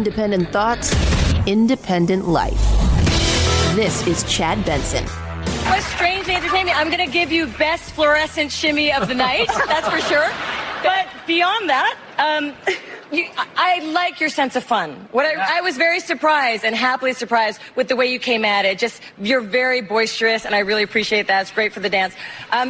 independent thoughts, independent life. This is Chad Benson. Was strangely entertaining. I'm going to give you best fluorescent shimmy of the night, that's for sure. But beyond that, I like your sense of fun. I was very surprised and happily surprised with the way you came at it. Just, you're very boisterous, and I really appreciate that. It's great for the dance.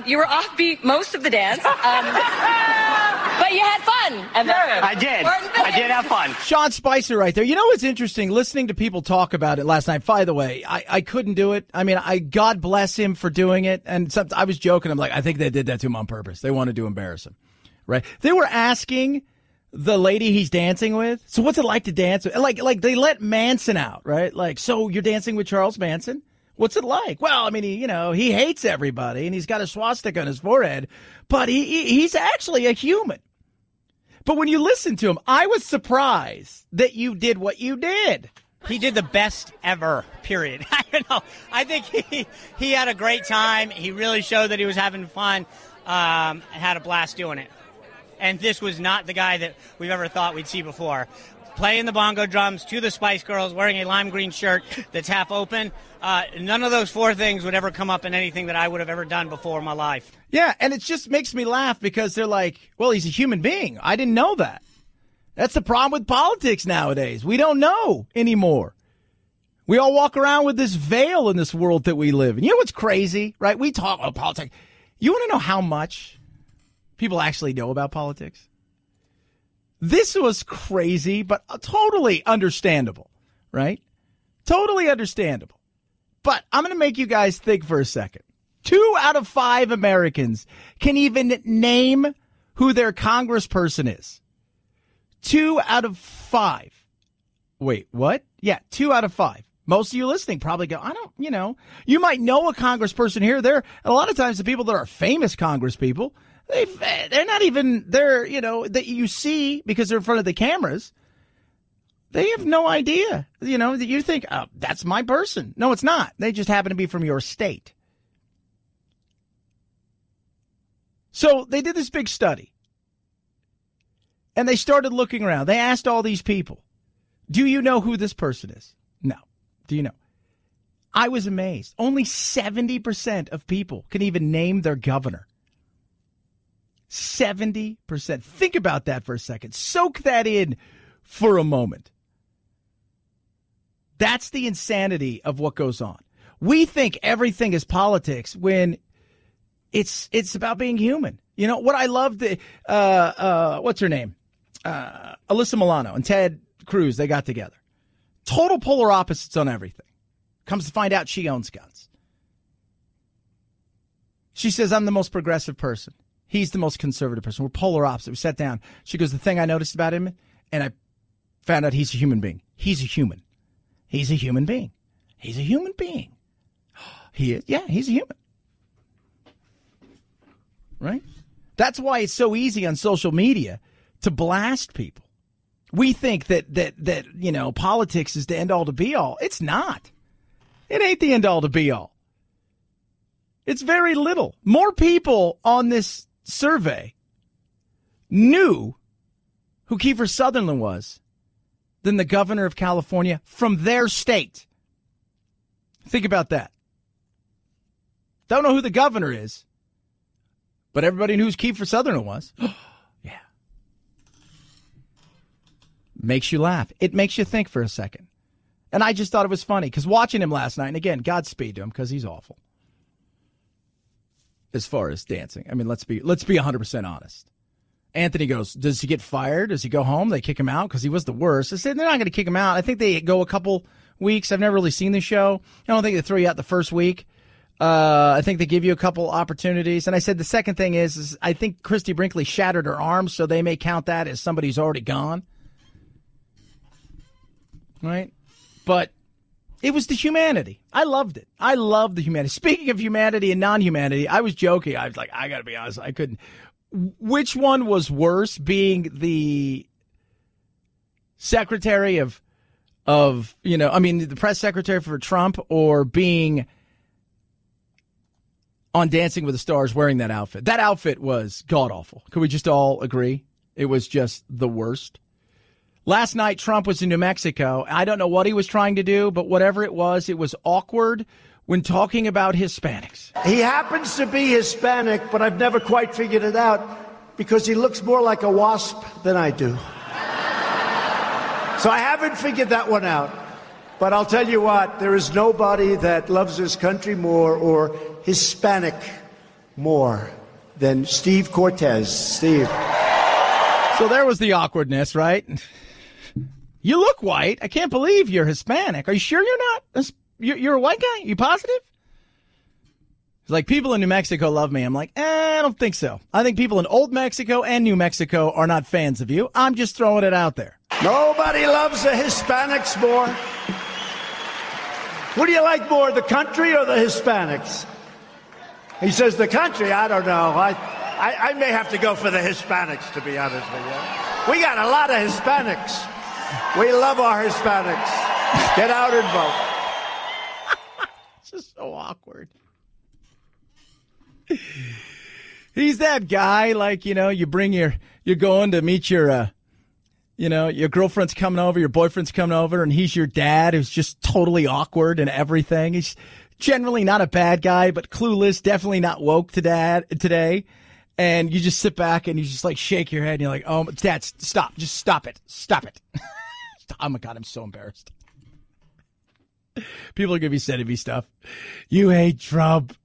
You were offbeat most of the dance, but you had fun. And I did. I did have fun. Sean Spicer right there. You know what's interesting? Listening to people talk about it last night. By the way, I couldn't do it. I mean, God bless him for doing it. And I was joking. I'm like, I think they did that to him on purpose. They wanted to embarrass him. Right? They were asking the lady he's dancing with, so what's it like to dance with? Like they let Manson out, right? Like, so you're dancing with Charles Manson? What's it like? Well, I mean, he hates everybody, and he's got a swastika on his forehead, but he's actually a human. But when you listen to him, I was surprised that you did what you did. He did the best ever, period. I don't know. I think he had a great time. He really showed that he was having fun, and had a blast doing it. And this was not the guy that we've ever thought we'd see before. Playing the bongo drums to the Spice Girls, wearing a lime green shirt that's half open. None of those four things would ever come up in anything that I would have ever done before in my life. Yeah, and it just makes me laugh because they're like, well, he's a human being. I didn't know that. That's the problem with politics nowadays. We don't know anymore. We all walk around with this veil in this world that we live in. You know what's crazy, right? We talk about politics. You want to know how much people actually know about politics? This was crazy, but totally understandable, right? Totally understandable. But I'm going to make you guys think for a second. 2 out of 5 Americans can even name who their congressperson is. 2 out of 5. Wait, what? Yeah, 2 out of 5. Most of you listening probably go, you might know a congressperson here or there. A lot of times the people that are famous congresspeople, they're not even there, that you see because they're in front of the cameras. They have no idea, that you think, oh, that's my person. No, it's not. They just happen to be from your state. So they did this big study. And they started looking around. They asked all these people, do you know who this person is? No. Do you know? I was amazed. Only 70% of people can even name their governor. 70%. Think about that for a second. Soak that in for a moment. That's the insanity of what goes on. We think everything is politics when it's about being human. What I love, what's her name? Alyssa Milano and Ted Cruz, they got together. Total polar opposites on everything. Comes to find out she owns guns. She says, I'm the most progressive person. He's the most conservative person. We're polar opposite. We sat down. She goes, the thing I noticed about him, and I found out he's a human being. He's a human. He's a human being. He's a human being. He is. Yeah, he's a human. Right? That's why it's so easy on social media to blast people. We think that politics is the end all to be all. It's not. It ain't the end all to be all. It's very little. More people on this survey knew who Kiefer Sutherland was than the governor of California from their state. Think about that. Don't know who the governor is, but everybody knew who Kiefer Sutherland was. Yeah. Makes you laugh. It makes you think for a second. And I just thought it was funny because watching him last night, and again, Godspeed to him because he's awful. As far as dancing. I mean, let's be 100% honest. Anthony goes, does he get fired? Does he go home? They kick him out because he was the worst. I said, they're not going to kick him out. I think they go a couple weeks. I've never really seen the show. I don't think they throw you out the first week. I think they give you a couple opportunities. And I said the second thing is I think Christy Brinkley shattered her arm, so they may count that as somebody who's already gone. Right? But it was the humanity. I loved it. I love the humanity. Speaking of humanity and non-humanity, I was joking. I was like, I got to be honest, I couldn't. Which one was worse, being the secretary of the press secretary for Trump, or being on Dancing with the Stars wearing that outfit? That outfit was god-awful. Could we just all agree? It was just the worst. Last night, Trump was in New Mexico. I don't know what he was trying to do, but whatever it was awkward when talking about Hispanics. He happens to be Hispanic, but I've never quite figured it out because he looks more like a wasp than I do. So I haven't figured that one out. But I'll tell you what, there is nobody that loves this country more or Hispanic more than Steve Cortez. Steve. So there was the awkwardness, right? You look white. I can't believe you're Hispanic. Are you sure you're not? You're a white guy? You positive? It's like, people in New Mexico love me. I'm like, I don't think so. I think people in Old Mexico and New Mexico are not fans of you. I'm just throwing it out there. Nobody loves the Hispanics more. What do you like more, the country or the Hispanics? He says the country. I don't know. I may have to go for the Hispanics, to be honest with you. We got a lot of Hispanics. We love our Hispanics. Get out and vote. It's just so awkward. He's that guy, like, you bring you're going to meet your girlfriend's coming over, your boyfriend's coming over, and he's your dad who's just totally awkward and everything. He's generally not a bad guy, but clueless, definitely not woke today. And you just sit back and you just like shake your head and you're like, oh, Dad, stop. Just stop it. Stop it. Oh my God, I'm so embarrassed. People are going to be sending me stuff. You hate Trump.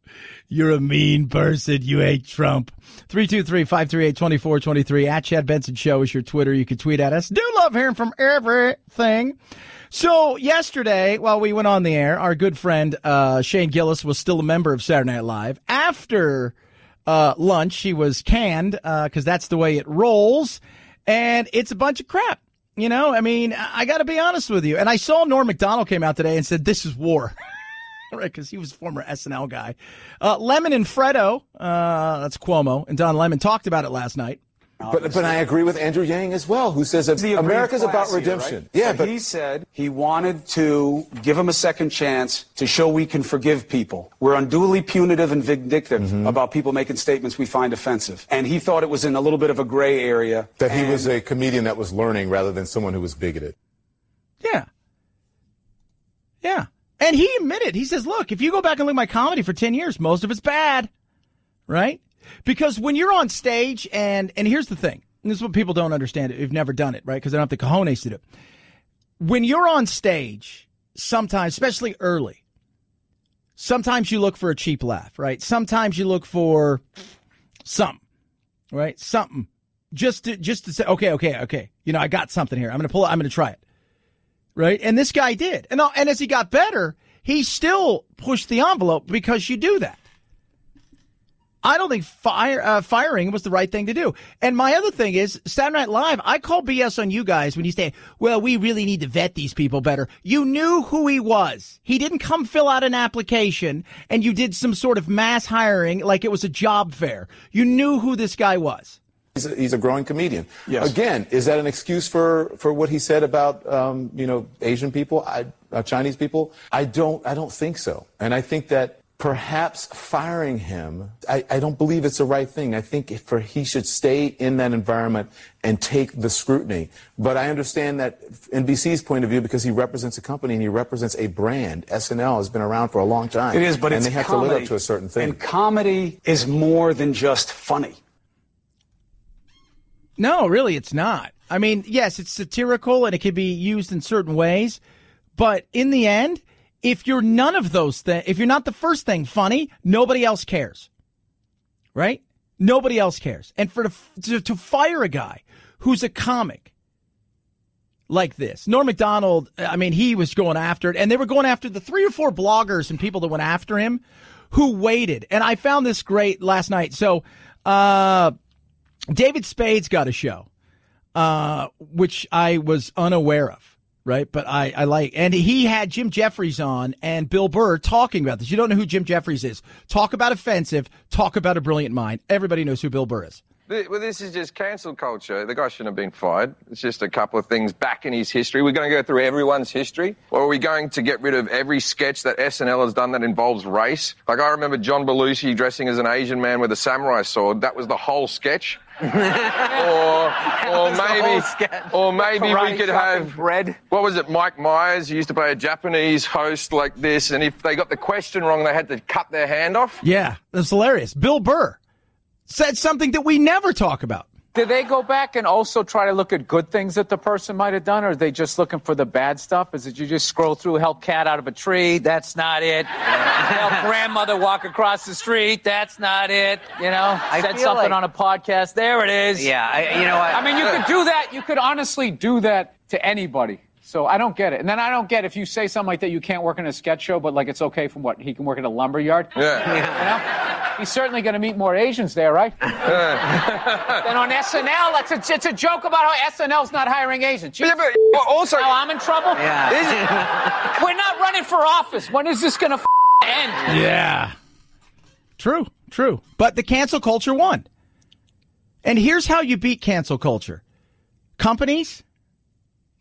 You're a mean person. You hate Trump. 323-538-2423. At Chad Benson Show is your Twitter. You can tweet at us. Do love hearing from everything. So yesterday, while we went on the air, our good friend Shane Gillis was still a member of Saturday Night Live. After lunch, he was canned because that's the way it rolls. And it's a bunch of crap. I got to be honest with you. And I saw Norm Macdonald came out today and said, this is war. Right, because he was a former SNL guy. Lemon and Fredo, that's Cuomo, and Don Lemon talked about it last night. But I agree with Andrew Yang as well, who says that America's about redemption. Right? Yeah, but he said he wanted to give him a second chance to show we can forgive people. We're unduly punitive and vindictive about people making statements we find offensive. And he thought it was in a little bit of a gray area. That he was a comedian that was learning rather than someone who was bigoted. Yeah. Yeah. And he admitted, he says, look, if you go back and look at my comedy for 10 years, most of it's bad, right? Because when you're on stage, and here's the thing, and this is what people don't understand who've never done it, right? Because they don't have the cojones to do it. When you're on stage, sometimes, especially early, sometimes you look for a cheap laugh, right? Sometimes you look for something, right? Something. Just to say, okay. I got something here. I'm going to pull it. I'm going to try it. Right. And this guy did. And as he got better, he still pushed the envelope because you do that. I don't think firing was the right thing to do. And my other thing is, Saturday Night Live, I call BS on you guys when you say, well, we really need to vet these people better. You knew who he was. He didn't come fill out an application and you did some sort of mass hiring like it was a job fair. You knew who this guy was. He's a growing comedian. Yes. Again, is that an excuse for what he said about Asian people, Chinese people? I don't think so. And I think that perhaps firing him, I don't believe it's the right thing. I think he should stay in that environment and take the scrutiny. But I understand that NBC's point of view, because he represents a company and he represents a brand. SNL has been around for a long time. It is, but and it's they have comedy, to live up to a certain thing. And comedy is more than just funny. No, really, it's not. I mean, yes, it's satirical and it can be used in certain ways. But in the end, if you're none of those things, if you're not the first thing funny, nobody else cares. Right? Nobody else cares. And to fire a guy who's a comic like this, Norm Macdonald, I mean, he was going after it. And they were going after the 3 or 4 bloggers and people that went after him who waited. And I found this great last night. So, David Spade's got a show, which I was unaware of, right? But I like, and he had Jim Jeffries on and Bill Burr talking about this. You don't know who Jim Jeffries is. Talk about offensive, talk about a brilliant mind. Everybody knows who Bill Burr is. Well, this is just cancel culture. The guy shouldn't have been fired. It's just a couple of things back in his history. We're going to go through everyone's history, or are we going to get rid of every sketch that SNL has done that involves race? Like, I remember John Belushi dressing as an Asian man with a samurai sword. That was the whole sketch. or maybe we could have bread. What was it? Mike Myers, he used to play a Japanese host like this, and if they got the question wrong, they had to cut their hand off. Yeah, that's hilarious. Bill Burr said something that we never talk about. Did they go back and also try to look at good things that the person might have done, or are they just looking for the bad stuff? Is it you just scroll through, help cat out of a tree? That's not it. Help grandmother walk across the street? That's not it. You know, said something on a podcast. There it is. Yeah, you know what? I mean, you could do that. You could honestly do that to anybody. So I don't get it. And then I don't get if you say something like that, you can't work in a sketch show, but like it's okay from what? He can work in a lumber yard? Yeah. You know? He's certainly going to meet more Asians there, right? Then on SNL, it's a joke about how SNL's not hiring Asians. Yeah, but also, now I'm in trouble? Yeah. We're not running for office. When is this going to end? Yeah. True. But the cancel culture won. And here's how you beat cancel culture. Companies,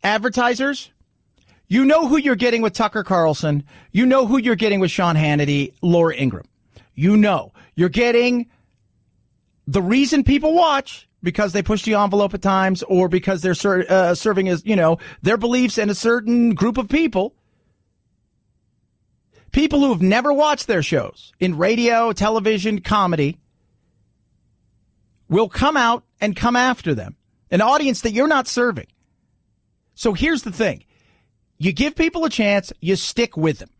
advertisers, you know who you're getting with Tucker Carlson. You know who you're getting with Sean Hannity, Laura Ingraham. You know you're getting the reason people watch because they push the envelope at times or because they're serving as, their beliefs in a certain group of people. People who have never watched their shows in radio, television, comedy will come out and come after them. An audience that you're not serving. So here's the thing. You give people a chance, you stick with them.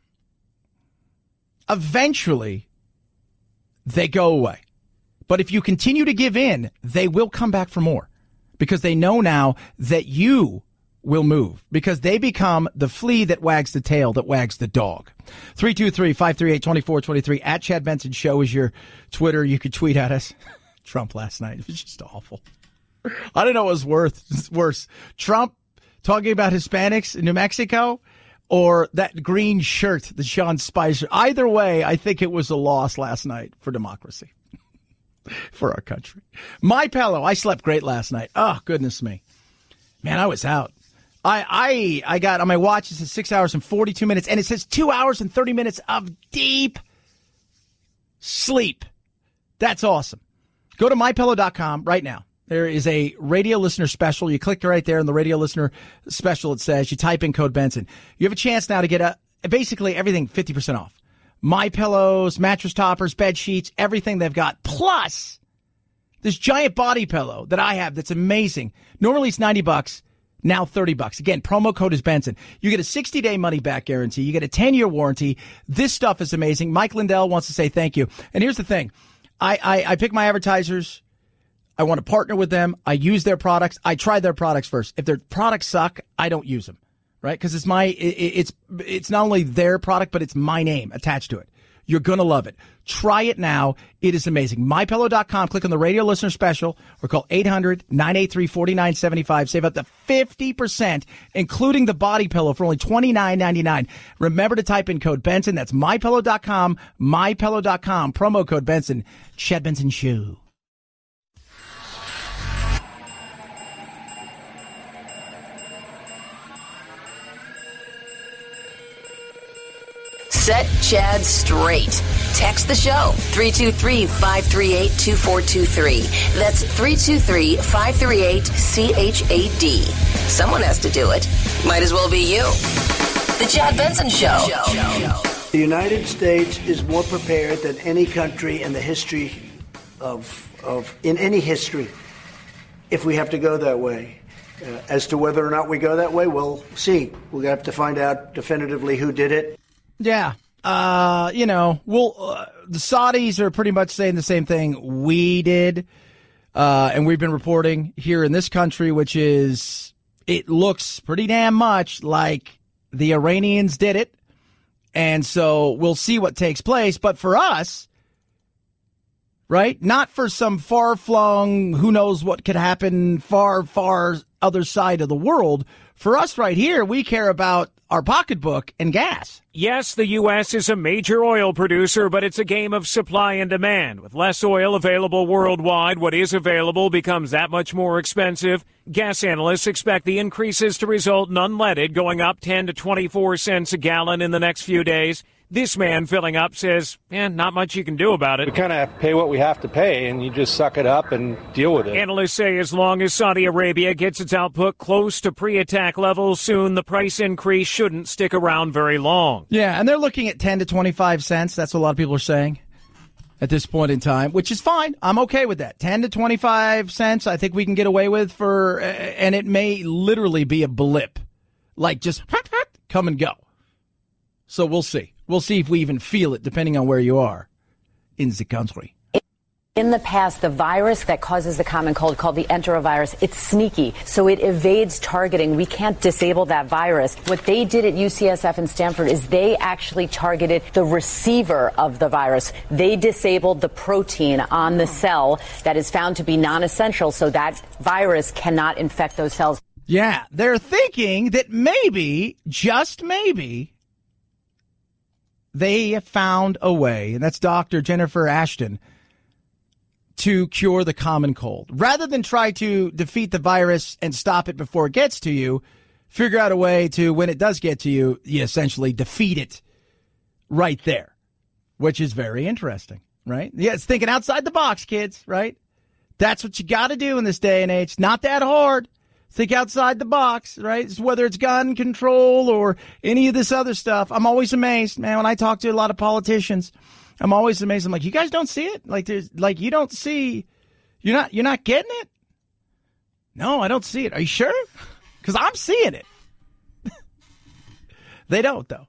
Eventually, they go away. But if you continue to give in, they will come back for more because they know now that you will move because they become the flea that wags the tail that wags the dog. 323-538-2423 at Chad Benson Show is your Twitter. You could tweet at us. Trump last night. It was just awful. I don't know what was worse. Trump talking about Hispanics in New Mexico or that green shirt that Sean Spicer. Either way, I think it was a loss last night for democracy, for our country. My pillow. I slept great last night. Oh, goodness me. Man, I was out. I got on my watch, it says 6 hours and 42 minutes, and it says 2 hours and 30 minutes of deep sleep. That's awesome. Go to mypillow.com right now. There is a radio listener special. You click right there in the radio listener special. It says you type in code Benson. You have a chance now to get basically everything 50% off. My pillows, mattress toppers, bed sheets, everything they've got. Plus this giant body pillow that I have that's amazing. Normally it's $90, now $30. Again, promo code is Benson. You get a 60-day money-back guarantee. You get a 10-year warranty. This stuff is amazing. Mike Lindell wants to say thank you. And here's the thing. I pick my advertisers. I want to partner with them. I use their products. I try their products first. If their products suck, I don't use them, right? Because it's not only their product, but it's my name attached to it. You're going to love it. Try it now. It is amazing. MyPillow.com. Click on the radio listener special or call 800-983-4975. Save up to 50%, including the body pillow for only $29.99. Remember to type in code Benson. That's MyPillow.com. MyPillow.com. Promo code Benson. Chad Benson Show. Set Chad straight. Text the show, 323-538-2423. That's 323-538-CHAD. Someone has to do it. Might as well be you. The Chad Benson Show. The United States is more prepared than any country in the history in any history, if we have to go that way. As to whether or not we go that way, we'll see. We'll have to find out definitively who did it. Yeah. The Saudis are pretty much saying the same thing we did. And we've been reporting here in this country, which is, it looks pretty damn much like the Iranians did it. And so we'll see what takes place. But for us, right, not for some far-flung, who knows what could happen far, far other side of the world. For us right here, we care about our pocketbook and gas. Yes, the U.S. is a major oil producer, but it's a game of supply and demand. With less oil available worldwide, what is available becomes that much more expensive. Gas analysts expect the increases to result in unleaded going up 10 to 24 cents a gallon in the next few days. This man filling up says, not much you can do about it. We kind of pay what we have to pay, and you just suck it up and deal with it. Analysts say as long as Saudi Arabia gets its output close to pre-attack levels soon, the price increase shouldn't stick around very long. Yeah, and they're looking at 10 to 25 cents. That's what a lot of people are saying at this point in time, which is fine. I'm okay with that. 10 to 25 cents I think we can get away with and it may literally be a blip. Like just come and go. So we'll see. We'll see if we even feel it, depending on where you are in the country. In the past, the virus that causes the common cold, called the enterovirus, it's sneaky, so it evades targeting. We can't disable that virus. What they did at UCSF and Stanford is they actually targeted the receiver of the virus. They disabled the protein on the cell that is found to be non-essential, so that virus cannot infect those cells. Yeah, they're thinking that maybe, just maybe, they found a way, and that's Dr. Jennifer Ashton, to cure the common cold. Rather than try to defeat the virus and stop it before it gets to you, figure out a way to, when it does get to you, you essentially defeat it right there, which is very interesting, right? Yeah, it's thinking outside the box, kids, right? That's what you got to do in this day and age. It's not that hard. Think outside the box, right? Whether it's gun control or any of this other stuff. I'm always amazed, man, when I talk to a lot of politicians. I'm always amazed. I'm like, you guys don't see it? You don't see, you're not getting it? No, I don't see it. Are you sure? Because I'm seeing it. They don't, though.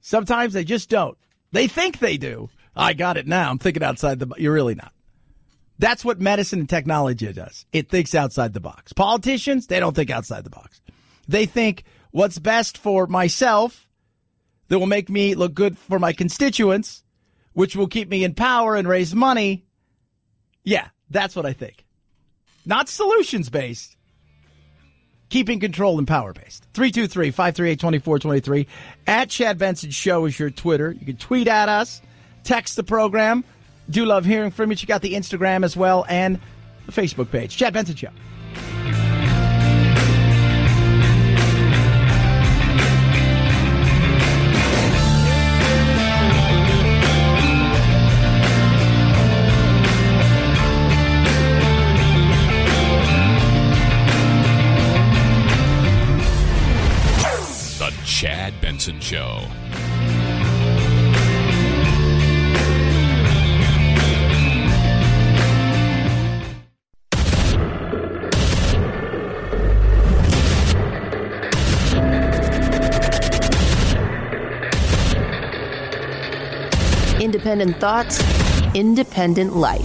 Sometimes they just don't. They think they do. I got it now. I'm thinking outside the box. You're really not. That's what medicine and technology does. It thinks outside the box. Politicians, they don't think outside the box. They think what's best for myself that will make me look good for my constituents, which will keep me in power and raise money. Yeah, that's what I think. Not solutions-based. Keeping control and power-based. 323-538-2423. At Chad Benson Show is your Twitter. You can tweet at us. Text the program. Do love hearing from you. You got the Instagram as well and the Facebook page. Chad Benson Show. The Chad Benson Show. Independent thoughts, independent life.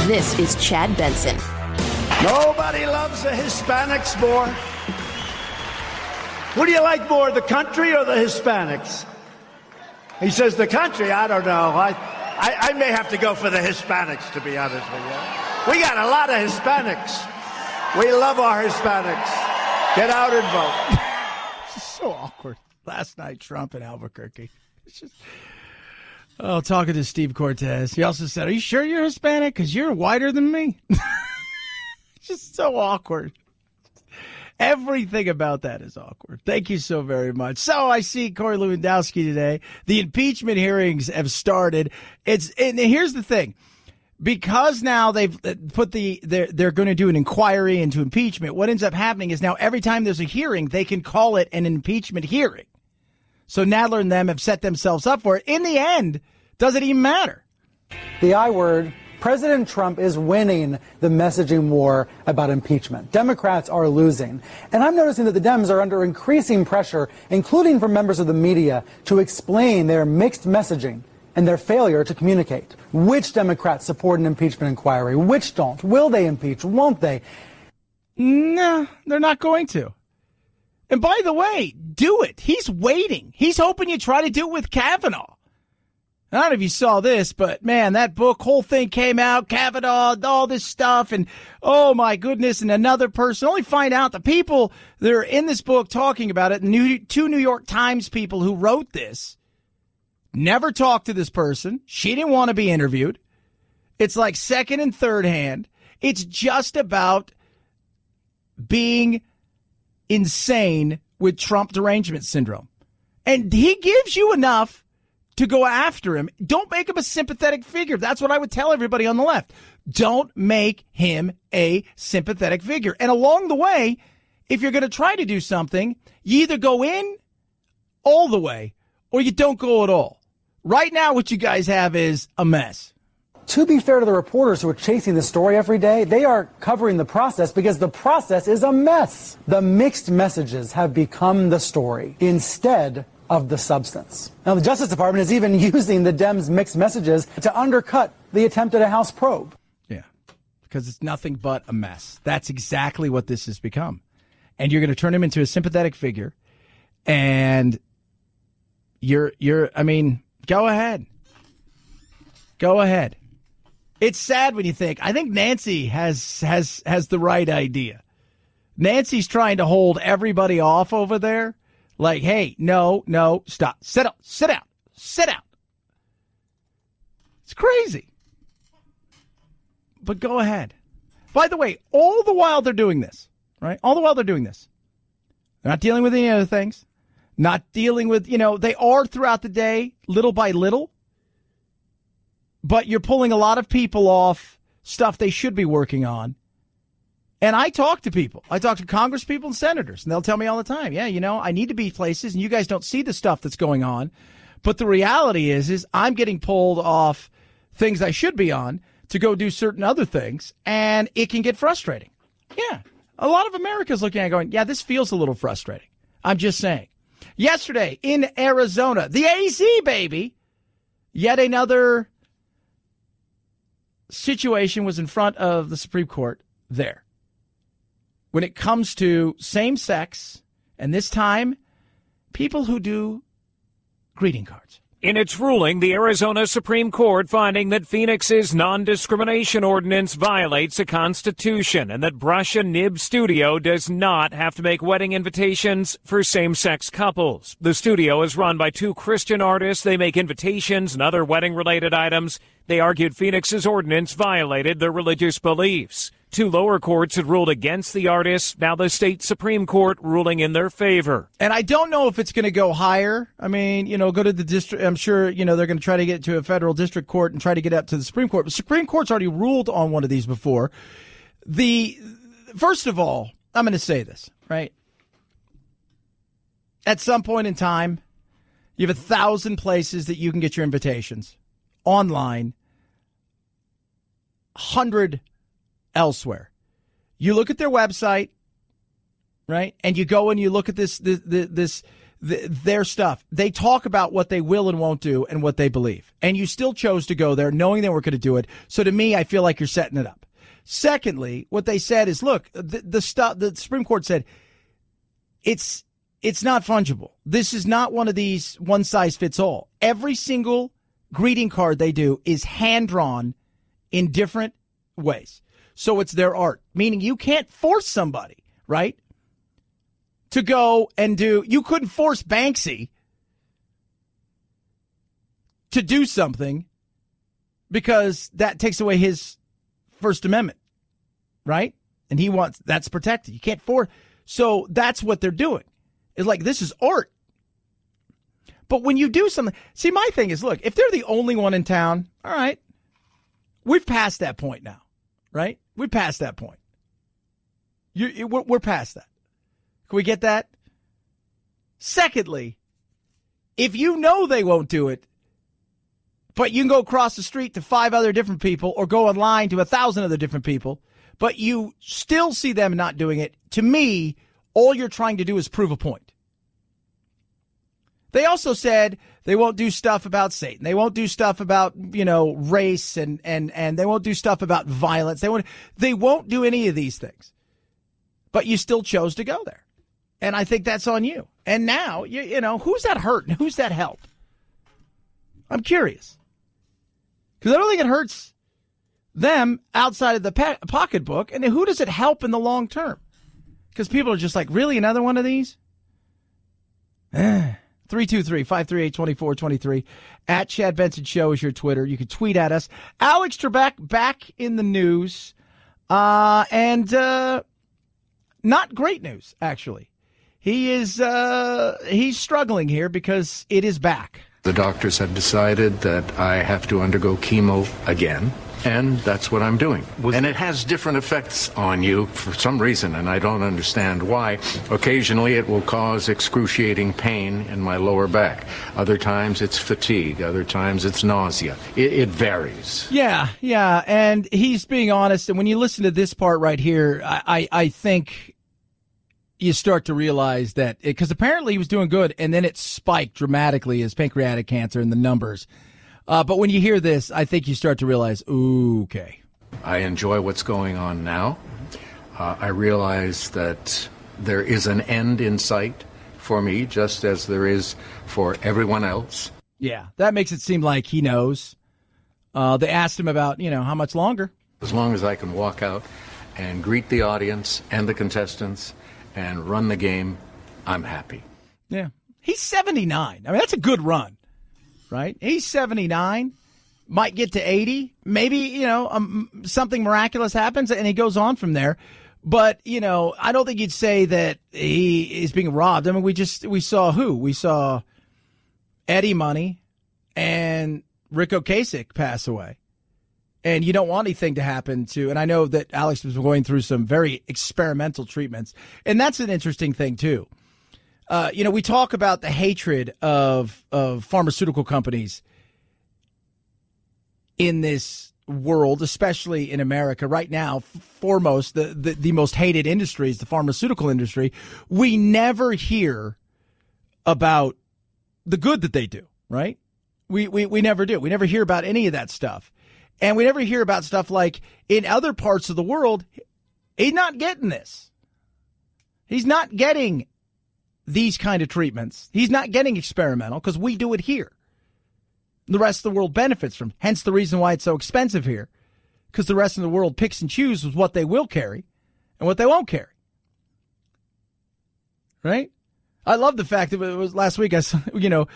This is Chad Benson. Nobody loves the Hispanics more. Who do you like more, the country or the Hispanics? He says the country, I don't know. I may have to go for the Hispanics, to be honest with you. We got a lot of Hispanics. We love our Hispanics. Get out and vote. It's so awkward. Last night, Trump in Albuquerque. It's just... Oh, talking to Steve Cortez. He also said, are you sure you're Hispanic? Because you're whiter than me. It's just so awkward. Everything about that is awkward. Thank you so very much. So I see Corey Lewandowski today. The impeachment hearings have started. And here's the thing. Because now they've put they're going to do an inquiry into impeachment, what ends up happening is now every time there's a hearing, they can call it an impeachment hearing. So Nadler and them have set themselves up for it. In the end, does it even matter? The I word, President Trump is winning the messaging war about impeachment. Democrats are losing. And I'm noticing that the Dems are under increasing pressure, including from members of the media, to explain their mixed messaging and their failure to communicate. Which Democrats support an impeachment inquiry? Which don't? Will they impeach? Won't they? No, they're not going to. And by the way, do it. He's waiting. He's hoping you try to do it with Kavanaugh. I don't know if you saw this, but man, that book, whole thing came out, Kavanaugh, all this stuff, and oh my goodness, and another person. Only find out the people that are in this book talking about it, two New York Times people who wrote this, never talked to this person. She didn't want to be interviewed. It's like second and third hand. It's just about being insane with Trump derangement syndrome. And he gives you enough to go after him. Don't make him a sympathetic figure. That's what I would tell everybody on the left. Don't make him a sympathetic figure. And along the way, if you're going to try to do something, you either go in all the way or you don't go at all. Right now, what you guys have is a mess. To be fair to the reporters who are chasing the story every day, they are covering the process because the process is a mess. The mixed messages have become the story instead of the substance. Now, the Justice Department is even using the Dems' mixed messages to undercut the attempt at a House probe. Yeah, because it's nothing but a mess. That's exactly what this has become. And you're going to turn him into a sympathetic figure. And go ahead. Go ahead. It's sad when you think, I think Nancy has the right idea. Nancy's trying to hold everybody off over there. Like, hey, no, stop. Sit down. It's crazy. But go ahead. By the way, all the while they're doing this, right? All the while they're doing this. They're not dealing with any other things. Not dealing with, they are throughout the day, little by little. But you're pulling a lot of people off stuff they should be working on. And I talk to people. I talk to Congress people and senators, and they'll tell me all the time, yeah, I need to be places, and you guys don't see the stuff that's going on. But the reality is I'm getting pulled off things I should be on to go do certain other things, and it can get frustrating. Yeah. A lot of America's looking at it going, yeah, this feels a little frustrating. I'm just saying. Yesterday in Arizona, the AZ, baby, yet another situation was in front of the Supreme Court there. When it comes to same-sex, and this time, people who do greeting cards. In its ruling, the Arizona Supreme Court finding that Phoenix's non-discrimination ordinance violates the Constitution and that Brush and Nib Studio does not have to make wedding invitations for same-sex couples. The studio is run by two Christian artists. They make invitations and other wedding-related items. They argued Phoenix's ordinance violated their religious beliefs. Two lower courts had ruled against the artists. Now the state Supreme Court ruling in their favor. And I don't know if it's going to go higher. I mean, go to the district. I'm sure, they're going to try to get to a federal district court and try to get up to the Supreme Court. The Supreme Court's already ruled on one of these before. First of all, I'm going to say this, right? At some point in time, you have 1,000 places that you can get your invitations online, 100 elsewhere. You look at their website, right? And you go and you look at their stuff. They talk about what they will and won't do and what they believe. And you still chose to go there knowing they were going to do it. So to me, I feel like you're setting it up. Secondly, what they said is, look, the Supreme Court said it's not fungible. This is not one of these one size fits all. Every single greeting card they do is hand drawn in different ways. So it's their art, meaning you can't force somebody, right, to go and do. You couldn't force Banksy to do something because that takes away his First Amendment, right? And that's protected. You can't force. So that's what they're doing. It's like, this is art. But when you do something, see, my thing is, look, if they're the only one in town, all right, we've passed that point now, right? We're past that point. We're past that. Can we get that? Secondly, if you know they won't do it, but you can go across the street to 5 other different people or go online to 1,000 other different people, but you still see them not doing it, to me, all you're trying to do is prove a point. They also said they won't do stuff about Satan. They won't do stuff about, race and they won't do stuff about violence. They won't do any of these things. But you still chose to go there. And I think that's on you. And now, who's that hurt and who's that help? I'm curious. Because I don't think it hurts them outside of the pocketbook. And who does it help in the long term? Because people are just like, really, another one of these? 323-538-2423. At Chad Benson Show is your Twitter. You can tweet at us. Alex Trebek back in the news. And not great news, actually. He's struggling here because it is back. The doctors have decided that I have to undergo chemo again, and that's what I'm doing. And it has different effects on you for some reason, and I don't understand why. Occasionally it will cause excruciating pain in my lower back. Other times it's fatigue. Other times it's nausea. It varies. Yeah, and he's being honest. And when you listen to this part right here, I think you start to realize that, because apparently he was doing good, and then it spiked dramatically, his pancreatic cancer and the numbers. But when you hear this, I think you start to realize, ooh, okay. I enjoy what's going on now. I realize that there is an end in sight for me, just as there is for everyone else. Yeah, that makes it seem like he knows. They asked him about, how much longer. As long as I can walk out and greet the audience and the contestants and run the game, I'm happy. Yeah. He's 79. I mean, that's a good run, right? He's 79, might get to 80. Maybe, something miraculous happens and he goes on from there. But, I don't think you'd say that he is being robbed. I mean, we saw who? We saw Eddie Money and Rick Ocasek pass away. And you don't want anything to happen to, and I know that Alex was going through some very experimental treatments, and that's an interesting thing too. We talk about the hatred of pharmaceutical companies in this world, especially in America right now. Foremost, the most hated industry is the pharmaceutical industry. We never hear about the good that they do, right? We never do. We never hear about any of that stuff. And we never hear about stuff like in other parts of the world, he's not getting this. He's not getting these kind of treatments. He's not getting experimental because we do it here. The rest of the world benefits from. Hence the reason why it's so expensive here, because the rest of the world picks and chooses what they will carry and what they won't carry. Right? I love the fact that it was last week. People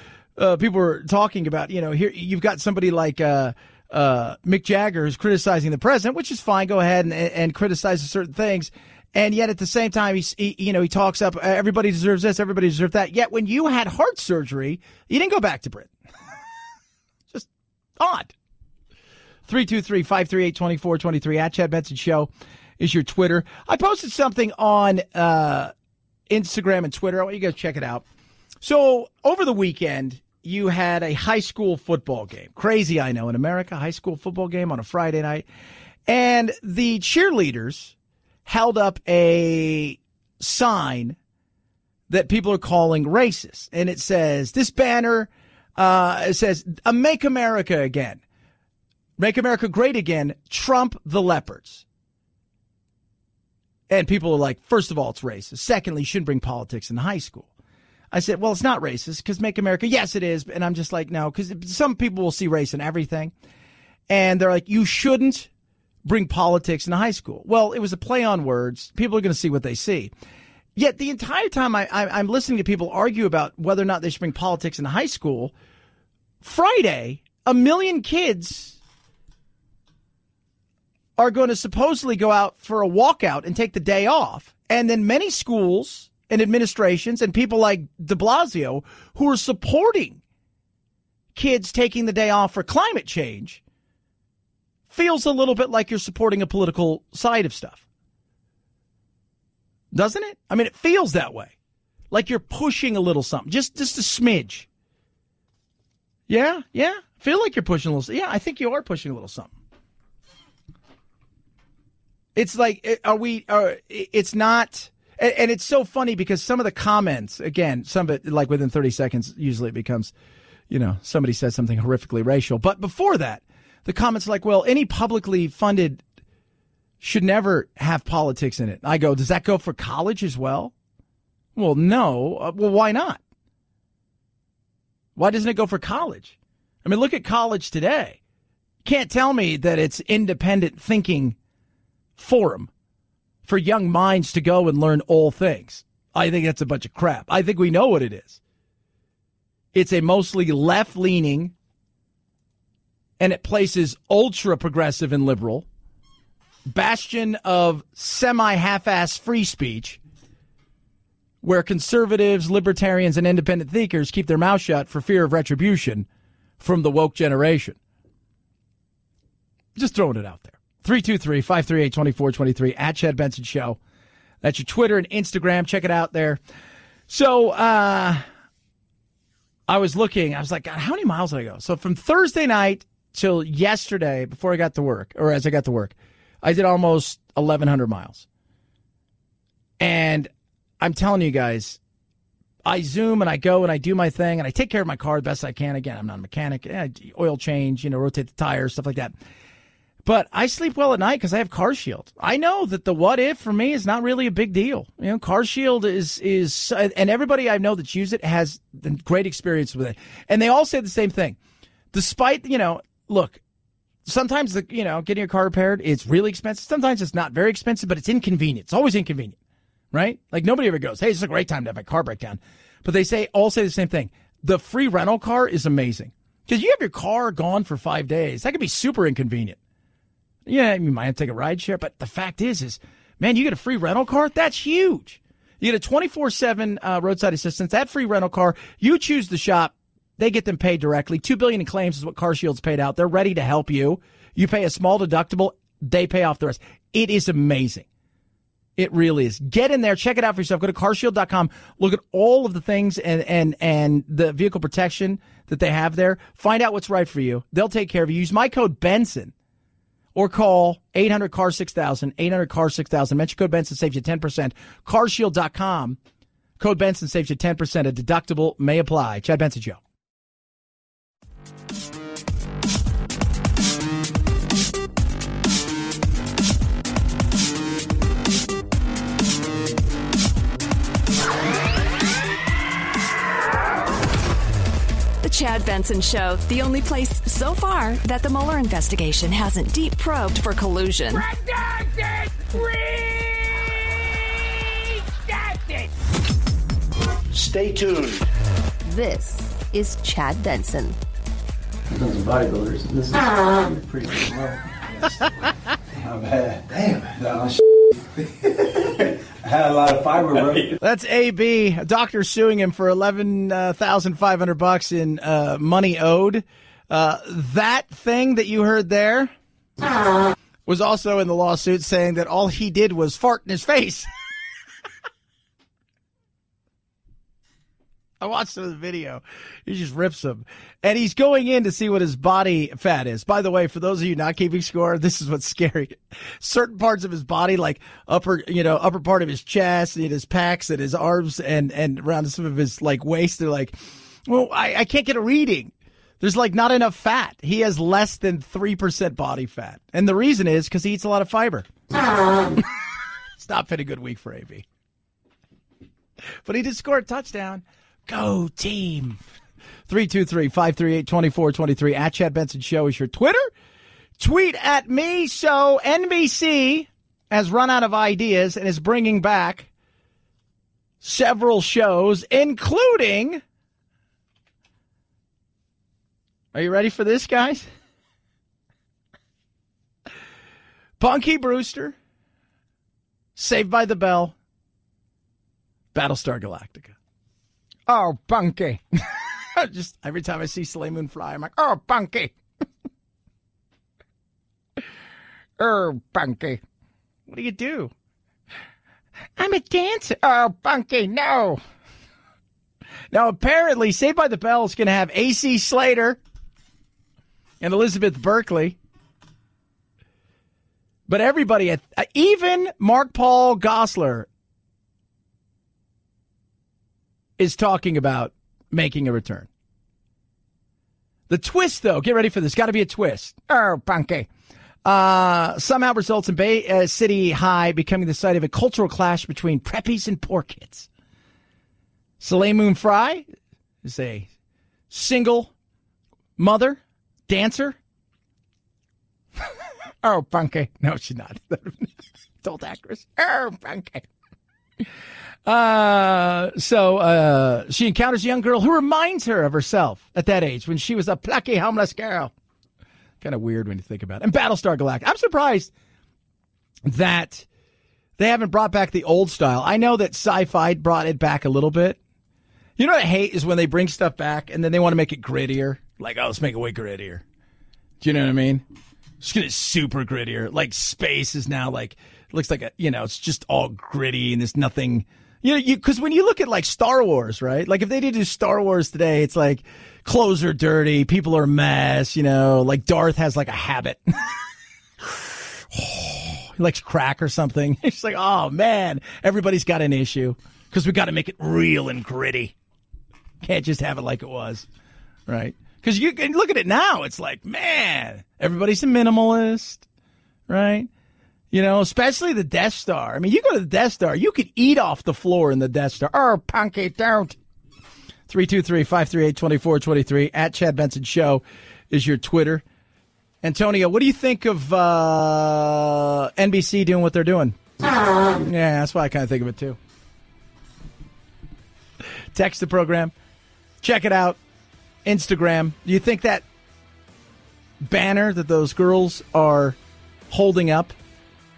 were talking about, here you've got somebody like Mick Jagger who's criticizing the president, which is fine. Go ahead and criticize certain things. And yet at the same time, he talks up everybody deserves this, everybody deserves that. Yet when you had heart surgery, you didn't go back to Britain. Just odd. 323-538-2423 at Chad Benson Show is your Twitter. I posted something on Instagram and Twitter. I want you guys to check it out. So over the weekend, you had a high school football game. Crazy, I know, in America, high school football game on a Friday night. And the cheerleaders held up a sign that people are calling racist. And it says, this banner, it says, Make America Again. Make America Great Again. Trump the Leopards. And people are like, first of all, it's racist. Secondly, you shouldn't bring politics in high school. I said, well, it's not racist because Make America, yes, it is. And I'm just like, no, because some people will see race in everything. And they're like, you shouldn't bring politics in high school. Well, it was a play on words. People are going to see what they see. Yet the entire time I'm listening to people argue about whether or not they should bring politics in high school, Friday, 1 million kids are going to supposedly go out for a walkout and take the day off. And then many schools and administrations and people like de Blasio who are supporting kids taking the day off for climate change feels a little bit like you're supporting a political side of stuff. Doesn't it? I mean, it feels that way. Like you're pushing a little something, just a smidge. Yeah. Feel like you're pushing a little. Yeah, I think you are pushing a little something. It's like, it's not. And it's so funny because some of the comments, again, some of it, like within 30 seconds, usually it becomes, somebody says something horrifically racial. But before that, the comments are like, well, any publicly funded should never have politics in it. I go, does that go for college as well? Well, no. Well, why not? Why doesn't it go for college? I mean, look at college today. Can't tell me that it's independent thinking forum for young minds to go and learn all things. I think that's a bunch of crap. I think we know what it is. It's a mostly left-leaning, and it places ultra-progressive and liberal, bastion of semi-half-ass free speech, where conservatives, libertarians, and independent thinkers keep their mouth shut for fear of retribution from the woke generation. Just throwing it out there. 323-538-2423 at Chad Benson Show. That's your Twitter and Instagram. Check it out there. So I was looking. I was like, God, how many miles did I go? So from Thursday night till yesterday before I got to work, or as I got to work, I did almost 1,100 miles. And I'm telling you guys, I zoom and I go and I do my thing and I take care of my car the best I can. Again, I'm not a mechanic. Oil change, rotate the tires, stuff like that. But I sleep well at night because I have Car Shield. I know that the what if for me is not really a big deal. Car Shield is, and everybody I know that's used it has great experience with it. And they all say the same thing. Despite, look, sometimes getting your car repaired, it's really expensive. Sometimes it's not very expensive, but it's inconvenient. It's always inconvenient, right? Like nobody ever goes, hey, it's a great time to have my car break down. But they all say the same thing. The free rental car is amazing because you have your car gone for 5 days. That could be super inconvenient. Yeah, you might have to take a ride share, but the fact is, man, you get a free rental car? That's huge. You get a 24/7 roadside assistance. That free rental car, you choose the shop. They get them paid directly. $2 billion in claims is what Car Shield's paid out. They're ready to help you. You pay a small deductible. They pay off the rest. It is amazing. It really is. Get in there. Check it out for yourself. Go to carshield.com. Look at all of the things and the vehicle protection that they have there. Find out what's right for you. They'll take care of you. Use my code Benson. Or call 800-CAR-6000, 800-CAR-6000. Mention code Benson saves you 10%. Carshield.com. Code Benson saves you 10%. A deductible may apply. Chad Benson Show. The Chad Benson Show, the only place so far that the Mueller investigation hasn't deep probed for collusion. Redacted! Redacted! Stay tuned. This is Chad Benson. Those bodybuilders. This is pretty low. Not bad. Damn. That was I had a lot of fiber, bro. That's AB. A doctor suing him for $11,500 in money owed. That thing that you heard there was also in the lawsuit, saying that all he did was fart in his face. I watched some of the video. He just rips him. And he's going in to see what his body fat is. By the way, for those of you not keeping score, this is what's scary. Certain parts of his body, like upper part of his chest and his pecs and his arms and around some of his waist, they're like, well, I can't get a reading. There's not enough fat. He has less than 3% body fat. And the reason is because he eats a lot of fiber. It's not been a good week for AB. But he did score a touchdown. Go team. 323-538-2423 at Chad Benson Show is your Twitter. Tweet at me. So NBC has run out of ideas and is bringing back several shows, including, are you ready for this, guys? Punky Brewster, Saved by the Bell, Battlestar Galactica. Oh, Punky. Just every time I see Soleil Moon Fry, I'm like, oh, Punky. Oh, Punky. What do you do? I'm a dancer. Oh, Punky, no. Now, apparently, Saved by the Bell is going to have A.C. Slater and Elizabeth Berkley. But everybody, even Mark Paul Gosselaar, is talking about making a return. The twist, though, get ready for this. Got to be a twist. Oh, Punky. Somehow results in Bay City High becoming the site of a cultural clash between preppies and poor kids. Soleil Moon Fry is a single mother, dancer, Oh, Punky. No, she's not. Adult actress. Oh, Punky. So she encounters a young girl who reminds her of herself at that age when she was a plucky, homeless girl. Kind of weird when you think about it. And Battlestar Galactica. I'm surprised that they haven't brought back the old style. I know that Sci-Fi brought it back a little bit. You know what I hate is when they bring stuff back and then they want to make it grittier. Like, oh, let's make it way grittier. Do you know what I mean? Just get it super grittier. Like, space is now like, looks like, it's just all gritty and there's nothing. Because when you look at like Star Wars, right? Like if they did do Star Wars today, it's like clothes are dirty, people are a mess, like Darth has like a habit. He likes crack or something. It's like, oh man, everybody's got an issue because we got to make it real and gritty. Can't just have it like it was, right? Because you can look at it now, it's like, man, everybody's a minimalist, right? Especially the Death Star. I mean, you go to the Death Star, you could eat off the floor in the Death Star. Oh, Punky, don't. 323-538-2423 at Chad Benson Show is your Twitter. Antonio, what do you think of NBC doing what they're doing? Yeah, that's why I kind of think of it, too. Text the program. Check it out. Instagram. Do you think that banner that those girls are holding up?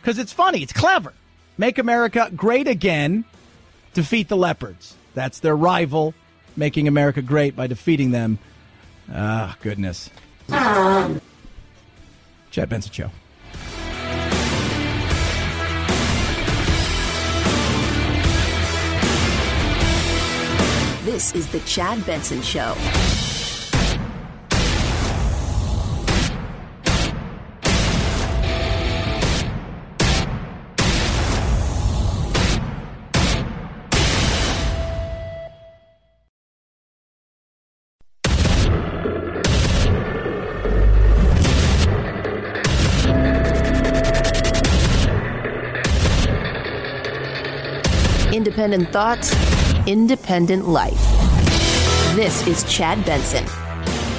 Because it's funny. It's clever. Make America great again. Defeat the leopards. That's their rival. Making America great by defeating them. Ah, goodness. Chad Benson Show. This is the Chad Benson Show. Independent thoughts, independent life. This is Chad Benson.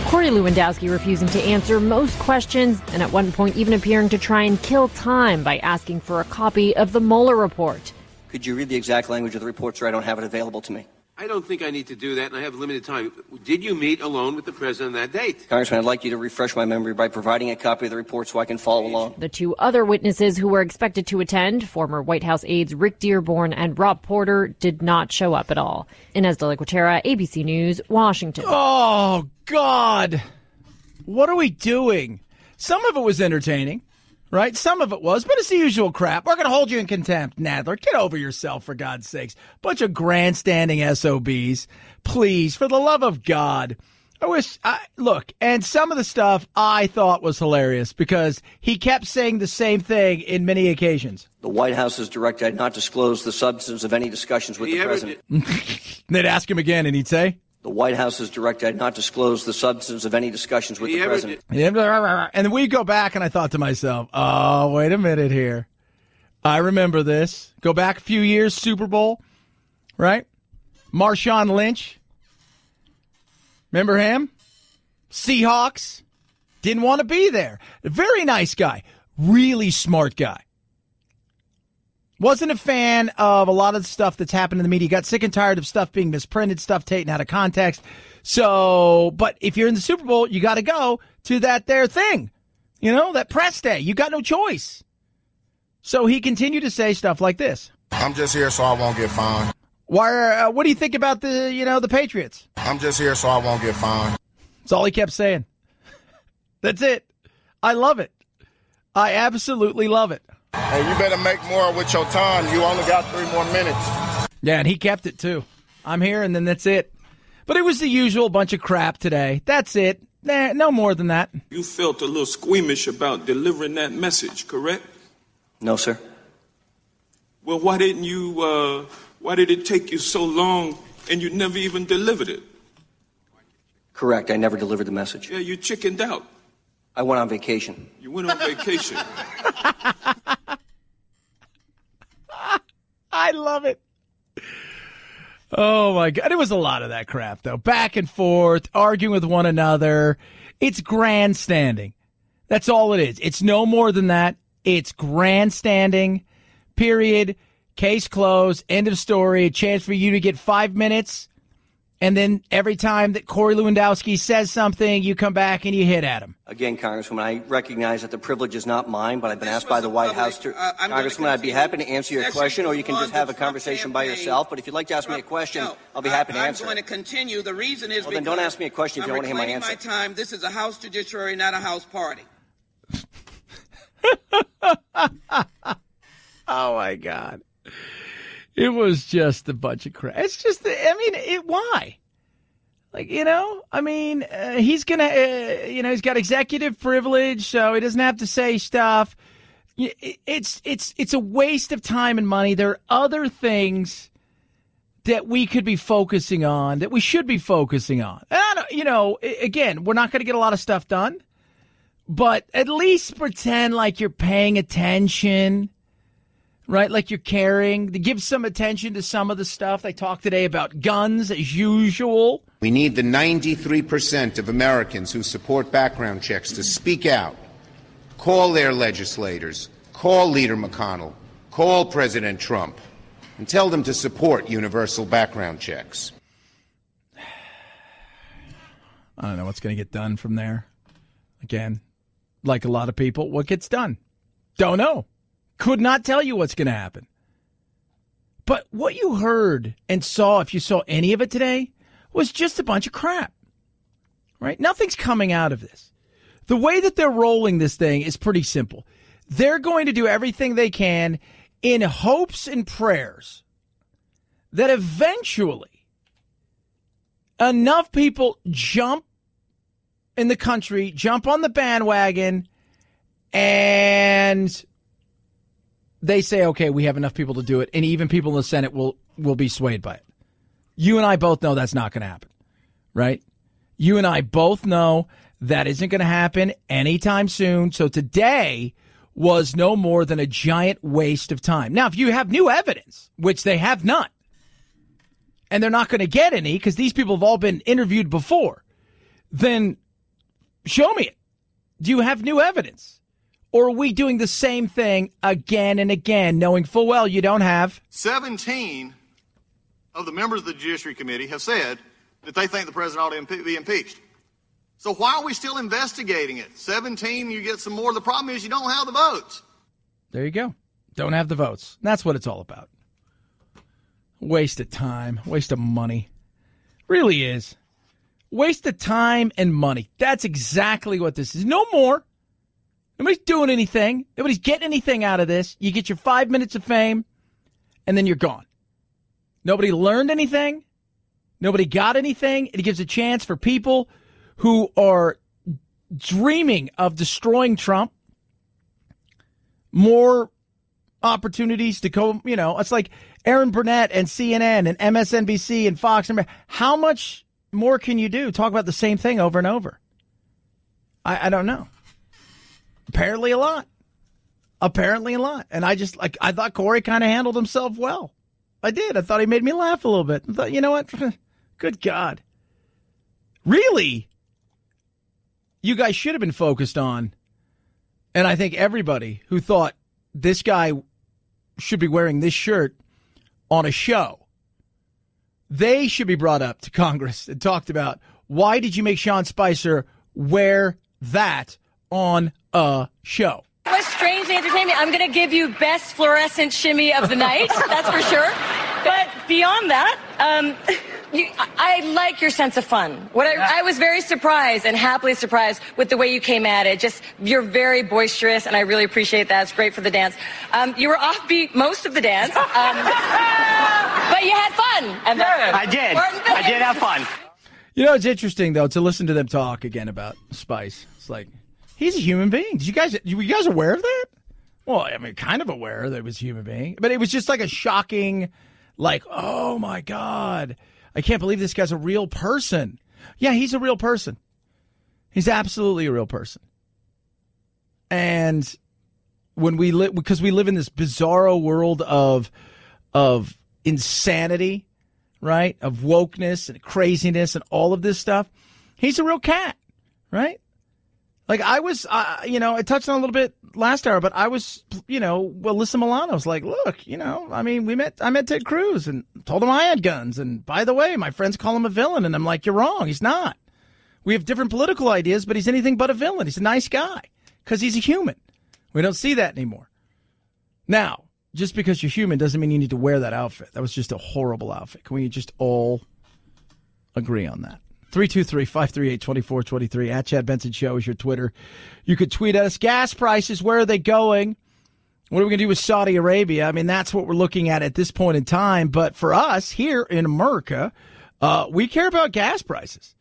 Corey Lewandowski refusing to answer most questions and at one point even appearing to try and kill time by asking for a copy of the Mueller report. Could you read the exact language of the report, sir? I don't have it available to me. I don't think I need to do that, and I have limited time. Did you meet alone with the president on that date? Congressman, I'd like you to refresh my memory by providing a copy of the report so I can follow along. The two other witnesses who were expected to attend, former White House aides Rick Dearborn and Rob Porter, did not show up at all. Inez de la Cuetara, ABC News, Washington. Oh, God. What are we doing? Some of it was entertaining, right? Some of it was, but it's the usual crap. We're going to hold you in contempt, Nadler. Get over yourself, for God's sakes. Bunch of grandstanding SOBs. Please, for the love of God. Look, and some of the stuff I thought was hilarious because he kept saying the same thing in many occasions. The White House has directed not disclose the substance of any discussions with the president. They'd ask him again, and he'd say? The White House has directed not disclose the substance of any discussions with the president. And then we go back, and I thought to myself, oh, wait a minute here. I remember this. Go back a few years, Super Bowl, right? Marshawn Lynch. Remember him? Seahawks. Didn't want to be there. Very nice guy. Really smart guy. Wasn't a fan of a lot of the stuff that's happened in the media. Got sick and tired of stuff being misprinted, stuff taken out of context. So, but if you're in the Super Bowl, you got to go to that there thing. That press day. You got no choice. So he continued to say stuff like this. I'm just here so I won't get fined. What do you think about the Patriots? I'm just here so I won't get fined. That's all he kept saying. That's it. I love it. I absolutely love it. Hey, you better make more with your time. You only got 3 more minutes. Yeah, and he kept it, too. I'm here, and then that's it. But it was the usual bunch of crap today. That's it. No more than that. You felt a little squeamish about delivering that message, correct? No, sir. Well, why did it take you so long and you never even delivered it? Correct. I never delivered the message. Yeah, you chickened out. I went on vacation. You went on vacation. I love it. Oh, my God. It was a lot of that crap, though. Back and forth, arguing with one another. It's grandstanding. That's all it is. It's no more than that. It's grandstanding, period, case closed, end of story, a chance for you to get 5 minutes, and then every time that Corey Lewandowski says something, you come back and you hit at him. Again, Congresswoman, I recognize that the privilege is not mine, but I've been asked by the White House to... Congresswoman, I'd be happy to answer your question, or you can just have a conversation by yourself. But if you'd like to ask me a question, I'll be happy to answer. I'm going to continue. The reason is well, then don't ask me a question if you don't want to hear my answer. I'm reclaiming my time. This is a House judiciary, not a House party. Oh, my God. It was just a bunch of crap. It's just, why? Like, he's going to, he's got executive privilege, so he doesn't have to say stuff. It's a waste of time and money. There are other things that we could be focusing on, that we should be focusing on. And, again, we're not going to get a lot of stuff done, but at least pretend like you're paying attention. Right, like you're caring, to give some attention to some of the stuff. They talked today about guns, as usual. We need the 93% of Americans who support background checks to speak out, call their legislators, call Leader McConnell, call President Trump, and tell them to support universal background checks. I don't know what's going to get done from there. Again, like a lot of people, what gets done? Don't know. Could not tell you what's going to happen. But what you heard and saw, if you saw any of it today, was just a bunch of crap. Right? Nothing's coming out of this. The way that they're rolling this thing is pretty simple. They're going to do everything they can in hopes and prayers that eventually enough people jump in the country, jump on the bandwagon, and they say, okay, we have enough people to do it, and even people in the Senate will be swayed by it. You and I both know that's not going to happen, right? You and I both know that isn't going to happen anytime soon. So today was no more than a giant waste of time. Now, if you have new evidence, which they have none, and they're not going to get any because these people have all been interviewed before, then show me it. Do you have new evidence? Or are we doing the same thing again and again, knowing full well you don't have? 17 of the members of the Judiciary Committee have said that they think the president ought to be impeached. So why are we still investigating it? 17, you get some more. The problem is you don't have the votes. There you go. Don't have the votes. That's what it's all about. Waste of time. Waste of money. Really is. Waste of time and money. That's exactly what this is. No more. Nobody's doing anything. Nobody's getting anything out of this. You get your 5 minutes of fame, and then you're gone. Nobody learned anything. Nobody got anything. It gives a chance for people who are dreaming of destroying Trump more opportunities to go, it's like Aaron Burnett and CNN and MSNBC and Fox. How much more can you do? Talk about the same thing over and over. I don't know. Apparently a lot. And I thought Corey kind of handled himself well. I did. I thought he made me laugh a little bit. I thought, you know what? Good God. Really? You guys should have been focused on, and I think everybody who thought this guy should be wearing this shirt on a show, they should be brought up to Congress and talked about, why did you make Sean Spicer wear that on a show? It was strangely entertaining. I'm going to give you best fluorescent shimmy of the night, that's for sure. But beyond that, I like your sense of fun. I was very surprised and happily surprised with the way you came at it. Just, you're very boisterous, and I really appreciate that. It's great for the dance. You were offbeat most of the dance, but you had fun. And I did. I did have fun. It's interesting, though, to listen to them talk again about Spice. It's like, he's a human being. Were you guys aware of that? Well, I mean, kind of aware that he was a human being. But it was just like a shocking, like, oh, my God. I can't believe this guy's a real person. Yeah, he's a real person. He's absolutely a real person. And when we live, because we live in this bizarro world of insanity, right? Of wokeness and craziness and all of this stuff. He's a real cat, right? Like I was, I touched on a little bit last hour, but I was, Alyssa Milano's like, look, I met Ted Cruz and told him I had guns. And by the way, my friends call him a villain. And I'm like, you're wrong. He's not. We have different political ideas, but he's anything but a villain. He's a nice guy because he's a human. We don't see that anymore. Now, just because you're human doesn't mean you need to wear that outfit. That was just a horrible outfit. Can we just all agree on that? 323-538-2423. At Chad Benson Show is your Twitter. You could tweet at us. Gas prices, where are they going? What are we going to do with Saudi Arabia? I mean, that's what we're looking at this point in time. But for us here in America, we care about gas prices.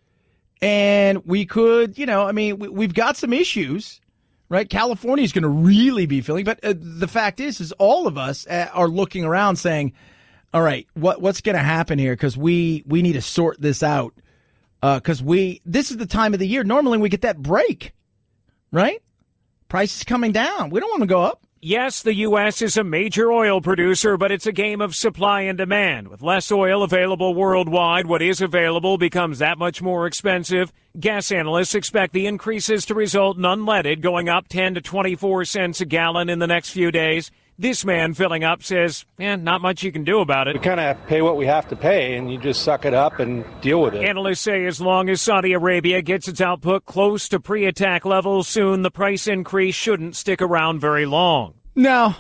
And we could, we've got some issues, right? California is going to really be feeling. But the fact is all of us are looking around saying, all right, what's going to happen here? Because we need to sort this out. Because this is the time of the year. Normally we get that break, right? Prices coming down. We don't want to go up. Yes, the U.S. is a major oil producer, but it's a game of supply and demand. With less oil available worldwide, what is available becomes that much more expensive. Gas analysts expect the increases to result in unleaded going up 10 to 24 cents a gallon in the next few days. This man filling up says, not much you can do about it. We kind of pay what we have to pay, and you just suck it up and deal with it. Analysts say as long as Saudi Arabia gets its output close to pre-attack levels soon, the price increase shouldn't stick around very long. No.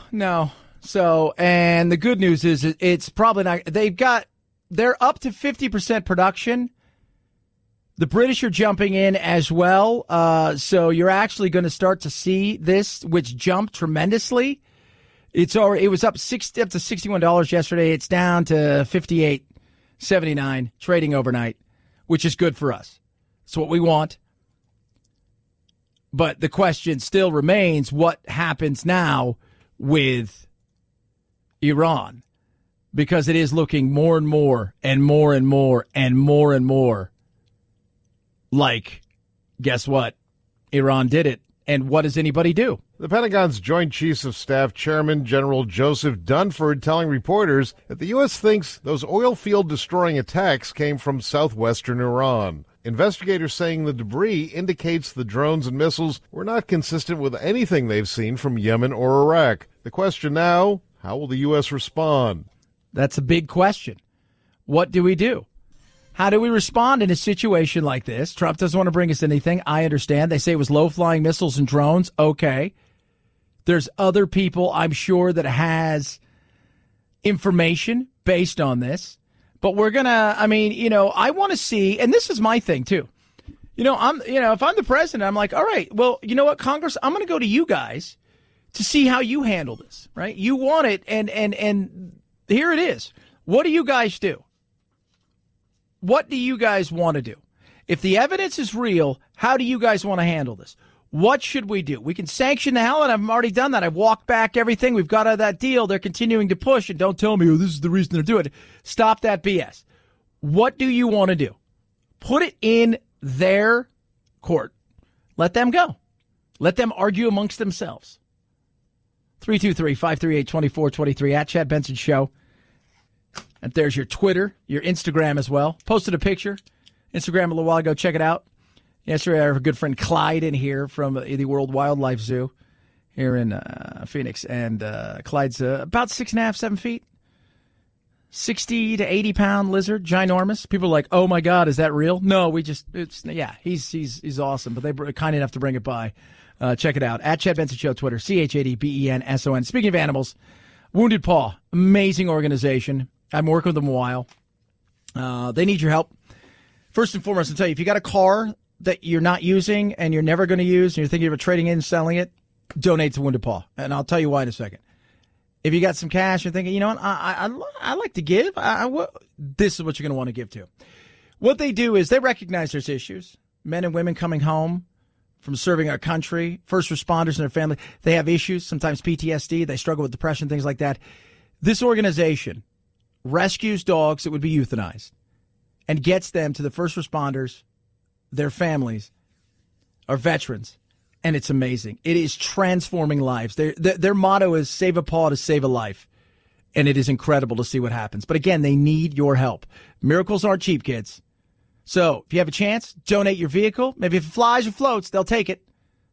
So, and the good news is it's probably not. They're up to 50% production. The British are jumping in as well. So you're actually going to start to see this, which jumped tremendously. It was up to $61 yesterday. It's down to $58.79 trading overnight, which is good for us. It's what we want. But the question still remains, what happens now with Iran? Because it is looking more and more and more and more and more and more like, guess what? Iran did it. And what does anybody do? The Pentagon's Joint Chiefs of Staff Chairman General Joseph Dunford telling reporters that the U.S. thinks those oil field destroying attacks came from southwestern Iran. Investigators saying the debris indicates the drones and missiles were not consistent with anything they've seen from Yemen or Iraq. The question now, how will the U.S. respond? That's a big question. What do we do? How do we respond in a situation like this? Trump doesn't want to bring us anything. I understand. They say it was low-flying missiles and drones. Okay. There's other people, I'm sure, that has information based on this. But we're going to, I want to see, and this is my thing, too. If I'm the president, I'm like, all right, well, you know what, Congress, I'm going to go to you guys to see how you handle this, right? You want it, and here it is. What do you guys do? What do you guys want to do? If the evidence is real, how do you guys want to handle this? What should we do? We can sanction the hell, and I've already done that. I've walked back everything. We've got out of that deal. They're continuing to push, and don't tell me, this is the reason they're doing it. Stop that BS. What do you want to do? Put it in their court. Let them go. Let them argue amongst themselves. 323-538-2423 at Chad Benson Show. And there's your Twitter, your Instagram as well. Posted a picture. Instagram a little while ago. Check it out. Yesterday, our good friend Clyde in here from the World Wildlife Zoo here in Phoenix. And Clyde's about 6.5, 7 feet. 60 to 80 pound lizard, ginormous. People are like, oh my God, is that real? No, he's awesome. But they were kind enough to bring it by. Check it out. At Chad Benson Show, Twitter, ChadBenson. Speaking of animals, Wounded Paw, amazing organization. I've been working with them a while. They need your help. First and foremost, I'll tell you, if you got a car that you're not using and you're never going to use and you're thinking of trading in and selling it, donate to Wounded Paw. And I'll tell you why in a second. If you got some cash, you're thinking, you know what, I like to give. This is what you're going to want to give to. What they do is they recognize there's issues. Men and women coming home from serving our country, first responders and their family, they have issues, sometimes PTSD. They struggle with depression, things like that. This organization rescues dogs that would be euthanized and gets them to the first responders, their families, our veterans, and it's amazing. It is transforming lives. Their motto is save a paw to save a life, and it is incredible to see what happens. But again, they need your help. Miracles aren't cheap, kids. So if you have a chance, donate your vehicle. Maybe if it flies or floats, they'll take it.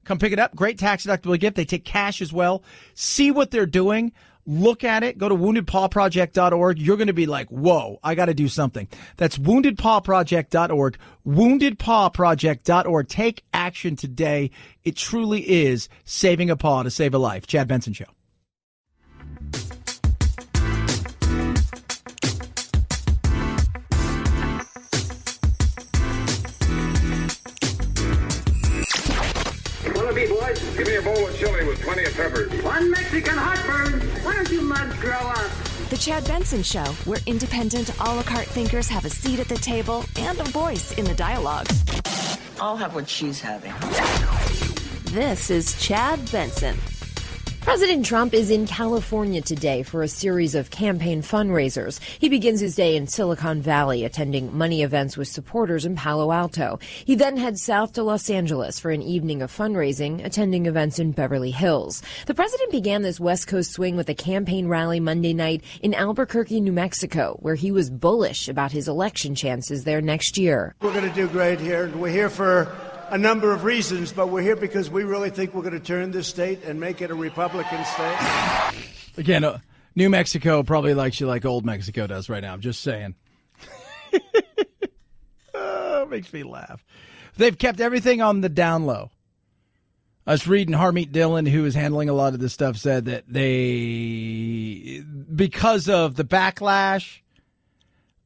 Come pick it up. Great tax-deductible gift. They take cash as well. See what they're doing. Look at it. Go to woundedpawproject.org. You're going to be like, whoa, I got to do something. That's woundedpawproject.org. Woundedpawproject.org. Take action today. It truly is saving a paw to save a life. Chad Benson Show. Boys, give me a bowl of chili with plenty of peppers. One Mexican heartburn. Why don't you mugs grow up? The Chad Benson Show, where independent, a la carte thinkers have a seat at the table and a voice in the dialogue. I'll have what she's having. This is Chad Benson. President Trump is in California today for a series of campaign fundraisers. He begins his day in Silicon Valley, attending money events with supporters in Palo Alto. He then heads south to Los Angeles for an evening of fundraising, attending events in Beverly Hills. The president began this West Coast swing with a campaign rally Monday night in Albuquerque, New Mexico, where he was bullish about his election chances there next year. We're going to do great here. We're here for a number of reasons, but we're here because we really think we're going to turn this state and make it a Republican state. Again, New Mexico probably likes you like old Mexico does right now. I'm just saying. Oh, makes me laugh. They've kept everything on the down low. I was reading Harmeet Dillon, who is handling a lot of this stuff, said that they, because of the backlash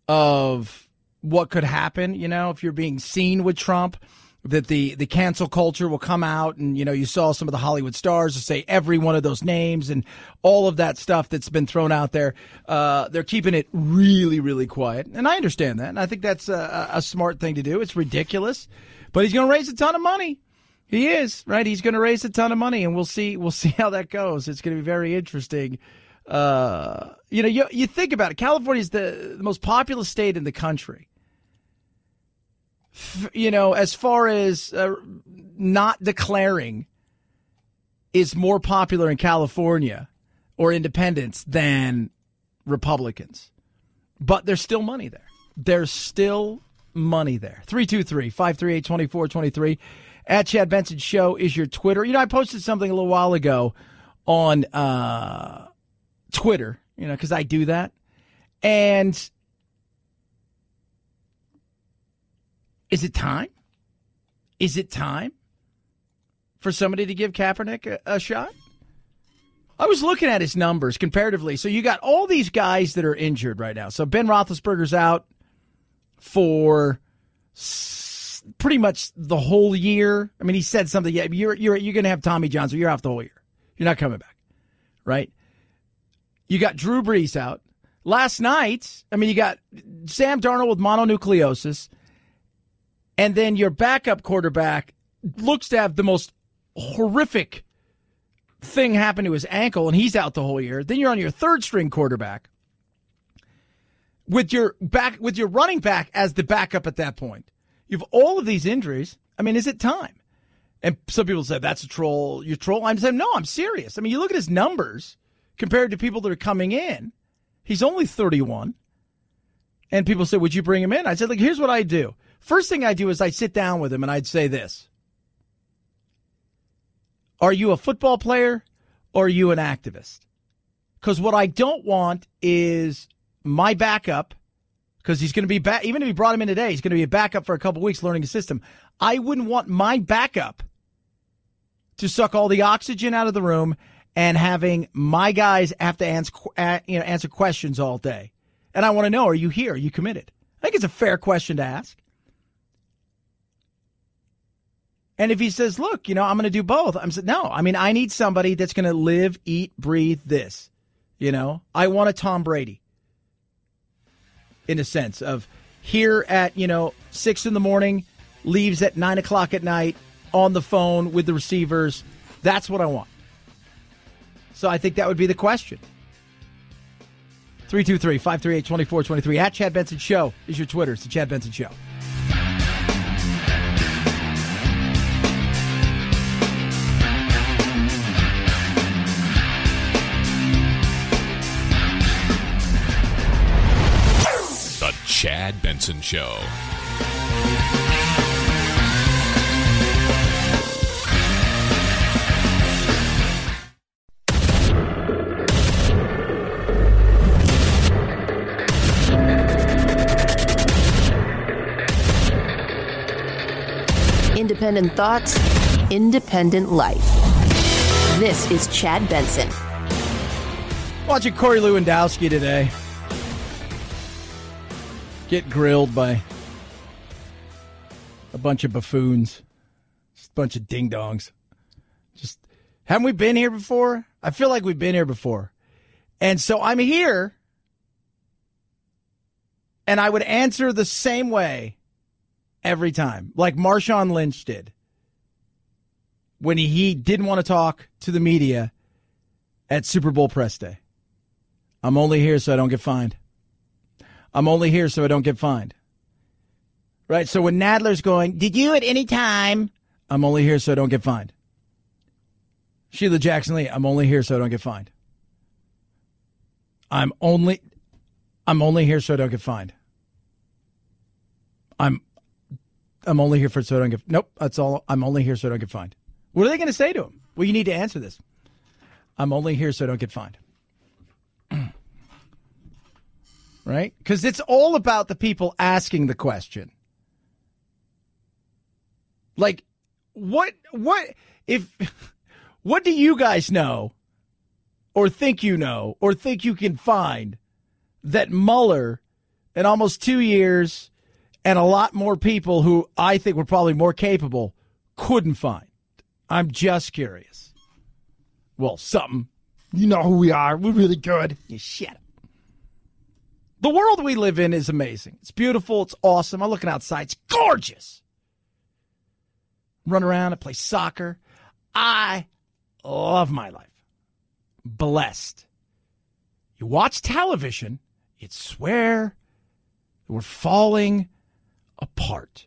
of what could happen, you know, if you're being seen with Trump, that the cancel culture will come out, and, you know, you saw some of the Hollywood stars say every one of those names and all of that stuff that's been thrown out there. They're keeping it really, really quiet. And I understand that. And I think that's a smart thing to do. It's ridiculous, but he's going to raise a ton of money. He is, right? He's going to raise a ton of money, and we'll see how that goes. It's going to be very interesting. You know, you think about it. California is the most populous state in the country. You know, as far as not declaring is more popular in California or independents than Republicans. But there's still money there. There's still money there. 323-538-2423. At Chad Benson Show is your Twitter. You know, I posted something a little while ago on Twitter, you know, because I do that. And is it time? Is it time for somebody to give Kaepernick a shot? I was looking at his numbers comparatively. So you got all these guys that are injured right now. So Ben Roethlisberger's out for pretty much the whole year. I mean, he said something. Yeah, you're going to have Tommy John, so you're off the whole year. You're not coming back, right? You got Drew Brees out. Last night, I mean, you got Sam Darnold with mononucleosis. And then your backup quarterback looks to have the most horrific thing happen to his ankle, and he's out the whole year. Then you're on your third string quarterback with your running back as the backup at that point. You have all of these injuries. I mean, is it time? And some people say that's a troll. You're trolling. I'm saying, no, I'm serious. I mean, you look at his numbers compared to people that are coming in. He's only 31. And people say, would you bring him in? I said, like, here's what I do. First thing I do is I sit down with him and I'd say this. Are you a football player or are you an activist? Because what I don't want is my backup, because he's going to be back, even if he brought him in today, he's going to be a backup for a couple weeks learning the system. I wouldn't want my backup to suck all the oxygen out of the room and having my guys have to answer questions all day. And I want to know, are you here? Are you committed? I think it's a fair question to ask. And if he says, look, you know, I'm going to do both. I'm saying, no, I mean, I need somebody that's going to live, eat, breathe this. You know, I want a Tom Brady in a sense of here at, 6 a.m, leaves at 9 o'clock at night on the phone with the receivers. That's what I want. So I think that would be the question. 323-538-2423. At Chad Benson Show is your Twitter. It's the Chad Benson Show. The Chad Benson Show. independent thoughts, independent life. This is Chad Benson. Watching Corey Lewandowski today get grilled by a bunch of buffoons, just a bunch of ding-dongs. Just, haven't we been here before? I feel like we've been here before. And so I'm here, and I would answer the same way every time, like Marshawn Lynch did when he didn't want to talk to the media at Super Bowl press day. I'm only here so I don't get fined. I'm only here so I don't get fined. Right? So when Nadler's going, did you at any time? I'm only here so I don't get fined. Sheila Jackson Lee, I'm only here so I don't get fined. I'm only here so I don't get fined. I'm only here so I don't get. Nope, that's all. I'm only here so I don't get fined. What are they going to say to him? Well, you need to answer this. I'm only here so I don't get fined. Right? Because it's all about the people asking the question. Like, what do you guys know, or think you know, or think you can find that Mueller, in almost 2 years, and a lot more people who I think were probably more capable, couldn't find? I'm just curious. Well, something. You know who we are. We're really good. You shut up. The world we live in is amazing. It's beautiful. It's awesome. I'm looking outside. It's gorgeous. Run around. I play soccer. I love my life. Blessed. You watch television, you'd swear we're falling apart.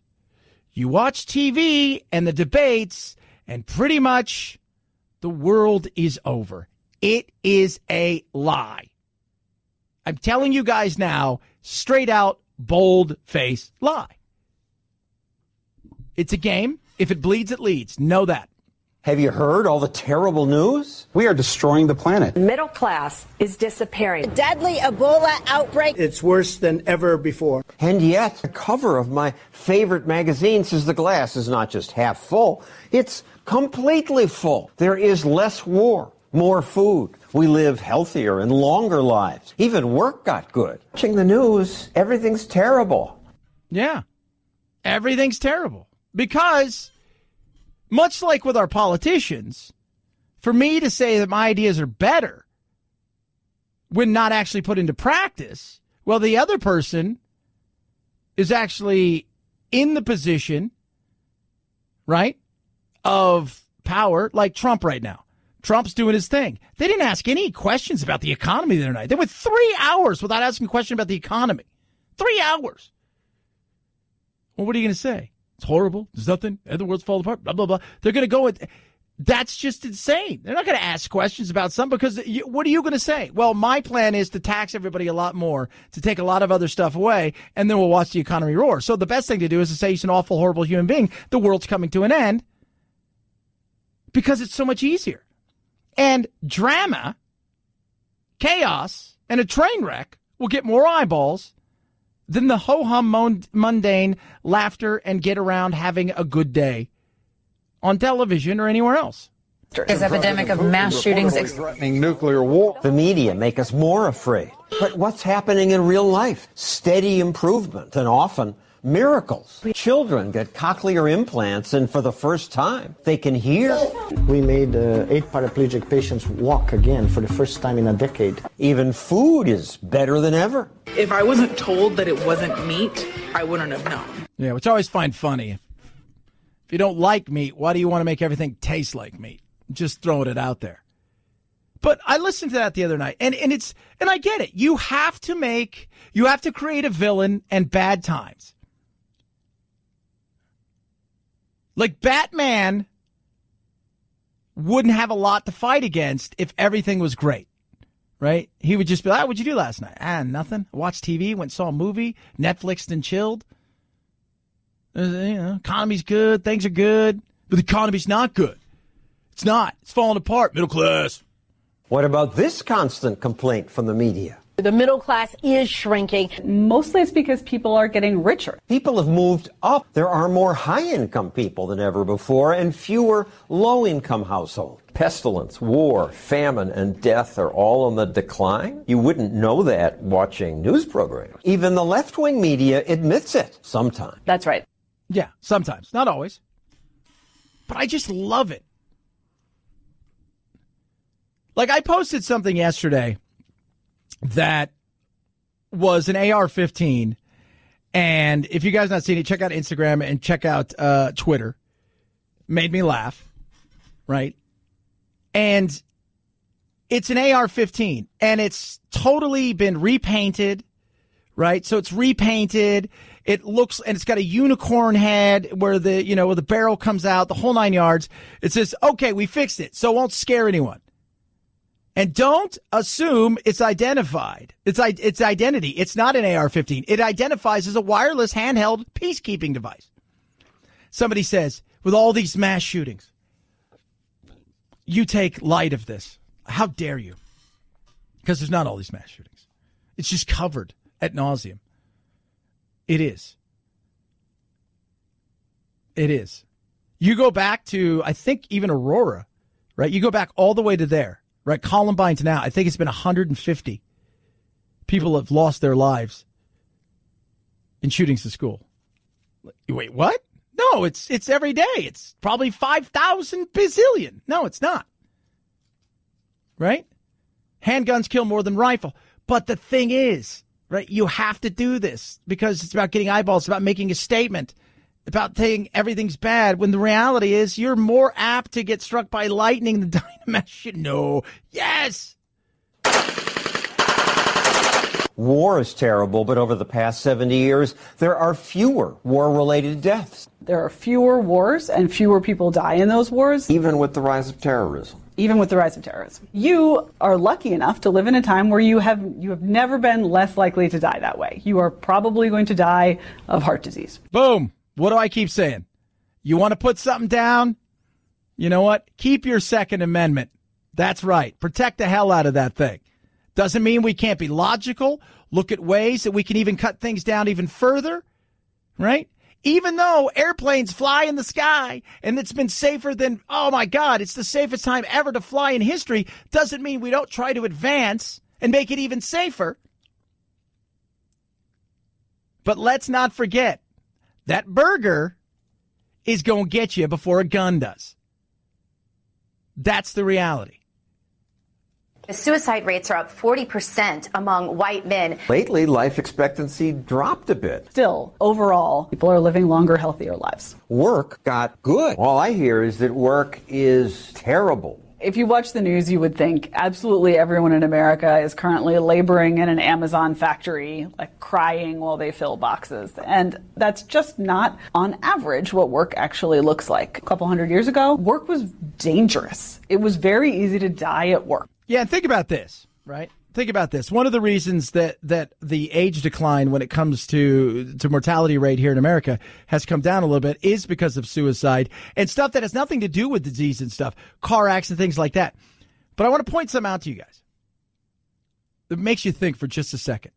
You watch TV and the debates, and pretty much the world is over. It is a lie. I'm telling you guys now, straight out, bold-faced lie. It's a game. If it bleeds, it leads. Know that. Have you heard all the terrible news? We are destroying the planet. Middle class is disappearing. A deadly Ebola outbreak. It's worse than ever before. And yet, the cover of my favorite magazine says the glass is not just half full, it's completely full. There is less war, more food. We live healthier and longer lives. Even work got good. Watching the news, everything's terrible. Yeah, everything's terrible. Because, much like with our politicians, for me to say that my ideas are better when not actually put into practice, well, the other person is actually in the position, right, of power, like Trump right now. Trump's doing his thing. They didn't ask any questions about the economy the other night. They went 3 hours without asking a question about the economy. 3 hours. Well, what are you going to say? It's horrible. There's nothing. The world's falling apart. Blah, blah, blah. They're going to go with. That's just insane. They're not going to ask questions about something because what are you going to say? Well, my plan is to tax everybody a lot more, to take a lot of other stuff away, and then we'll watch the economy roar. So the best thing to do is to say he's an awful, horrible human being. The world's coming to an end because it's so much easier. And drama, chaos, and a train wreck will get more eyeballs than the ho-hum mundane laughter and get around having a good day on television or anywhere else. This epidemic of mass shootings threatening nuclear war. The media make us more afraid. But what's happening in real life? Steady improvement and often miracles. Children get cochlear implants and for the first time they can hear. We made 8 paraplegic patients walk again for the first time in a decade. Even food is better than ever. If I wasn't told that it wasn't meat, I wouldn't have known. Yeah, which I always find funny. If you don't like meat, why do you want to make everything taste like meat? Just throwing it out there. But I listened to that the other night, and I get it. You have to create a villain and bad times. Like Batman wouldn't have a lot to fight against if everything was great, right? He would just be like, what'd you do last night? Nothing. Watched TV, went and saw a movie, Netflixed and chilled. Economy's good, things are good, but the economy's not good. It's not. It's falling apart, middle class. What about this constant complaint from the media? The middle class is shrinking. Mostly it's because people are getting richer. People have moved up. There are more high-income people than ever before and fewer low-income households. Pestilence, war, famine, and death are all on the decline. You wouldn't know that watching news programs. Even the left-wing media admits it sometimes. That's right. Yeah, sometimes. Not always. But I just love it. Like, I posted something yesterday that was an AR-15, and if you guys not seen it, check out Instagram and check out Twitter. Made me laugh, right? And it's an AR-15, and it's totally been repainted, right? So it's repainted. It looks, and it's got a unicorn head where where the barrel comes out, the whole 9 yards. It says, okay, we fixed it, so it won't scare anyone. And don't assume it's identified. Its identity. It's not an AR-15. It identifies as a wireless handheld peacekeeping device. Somebody says, with all these mass shootings, you take light of this. How dare you? Because there's not all these mass shootings. It's just covered ad nauseum. It is. It is. You go back to, I think, even Aurora, right? You go back all the way to there. Right, Columbine to now, I think it's been 150 people have lost their lives in shootings to school. Wait, what? No, it's every day. It's probably 5,000 bazillion. No, it's not. Right? Handguns kill more than rifle. But the thing is, right, you have to do this because it's about getting eyeballs, it's about making a statement, about saying everything's bad, when the reality is you're more apt to get struck by lightning than dynamite shit. No. Yes. War is terrible, but over the past 70 years, there are fewer war-related deaths. There are fewer wars and fewer people die in those wars. Even with the rise of terrorism. Even with the rise of terrorism. You are lucky enough to live in a time where you have never been less likely to die that way. You are probably going to die of heart disease. Boom. What do I keep saying? You want to put something down? You know what? Keep your Second Amendment. That's right. Protect the hell out of that thing. Doesn't mean we can't be logical. Look at ways that we can even cut things down even further, right? Even though airplanes fly in the sky and it's been safer than, oh my God, it's the safest time ever to fly in history, doesn't mean we don't try to advance and make it even safer. But let's not forget, that burger is going to get you before a gun does. That's the reality. The suicide rates are up 40% among white men. Lately, life expectancy dropped a bit. Still, overall, people are living longer, healthier lives. Work got good. All I hear is that work is terrible. If you watch the news, you would think absolutely everyone in America is currently laboring in an Amazon factory, like crying while they fill boxes. And that's just not, on average, what work actually looks like. A couple hundred years ago, work was dangerous. It was very easy to die at work. Yeah, and think about this, right? Think about this. One of the reasons that the age decline when it comes to mortality rate here in America has come down a little bit is because of suicide and stuff that has nothing to do with disease and stuff, car accidents, things like that. But I want to point something out to you guys. It makes you think for just a second.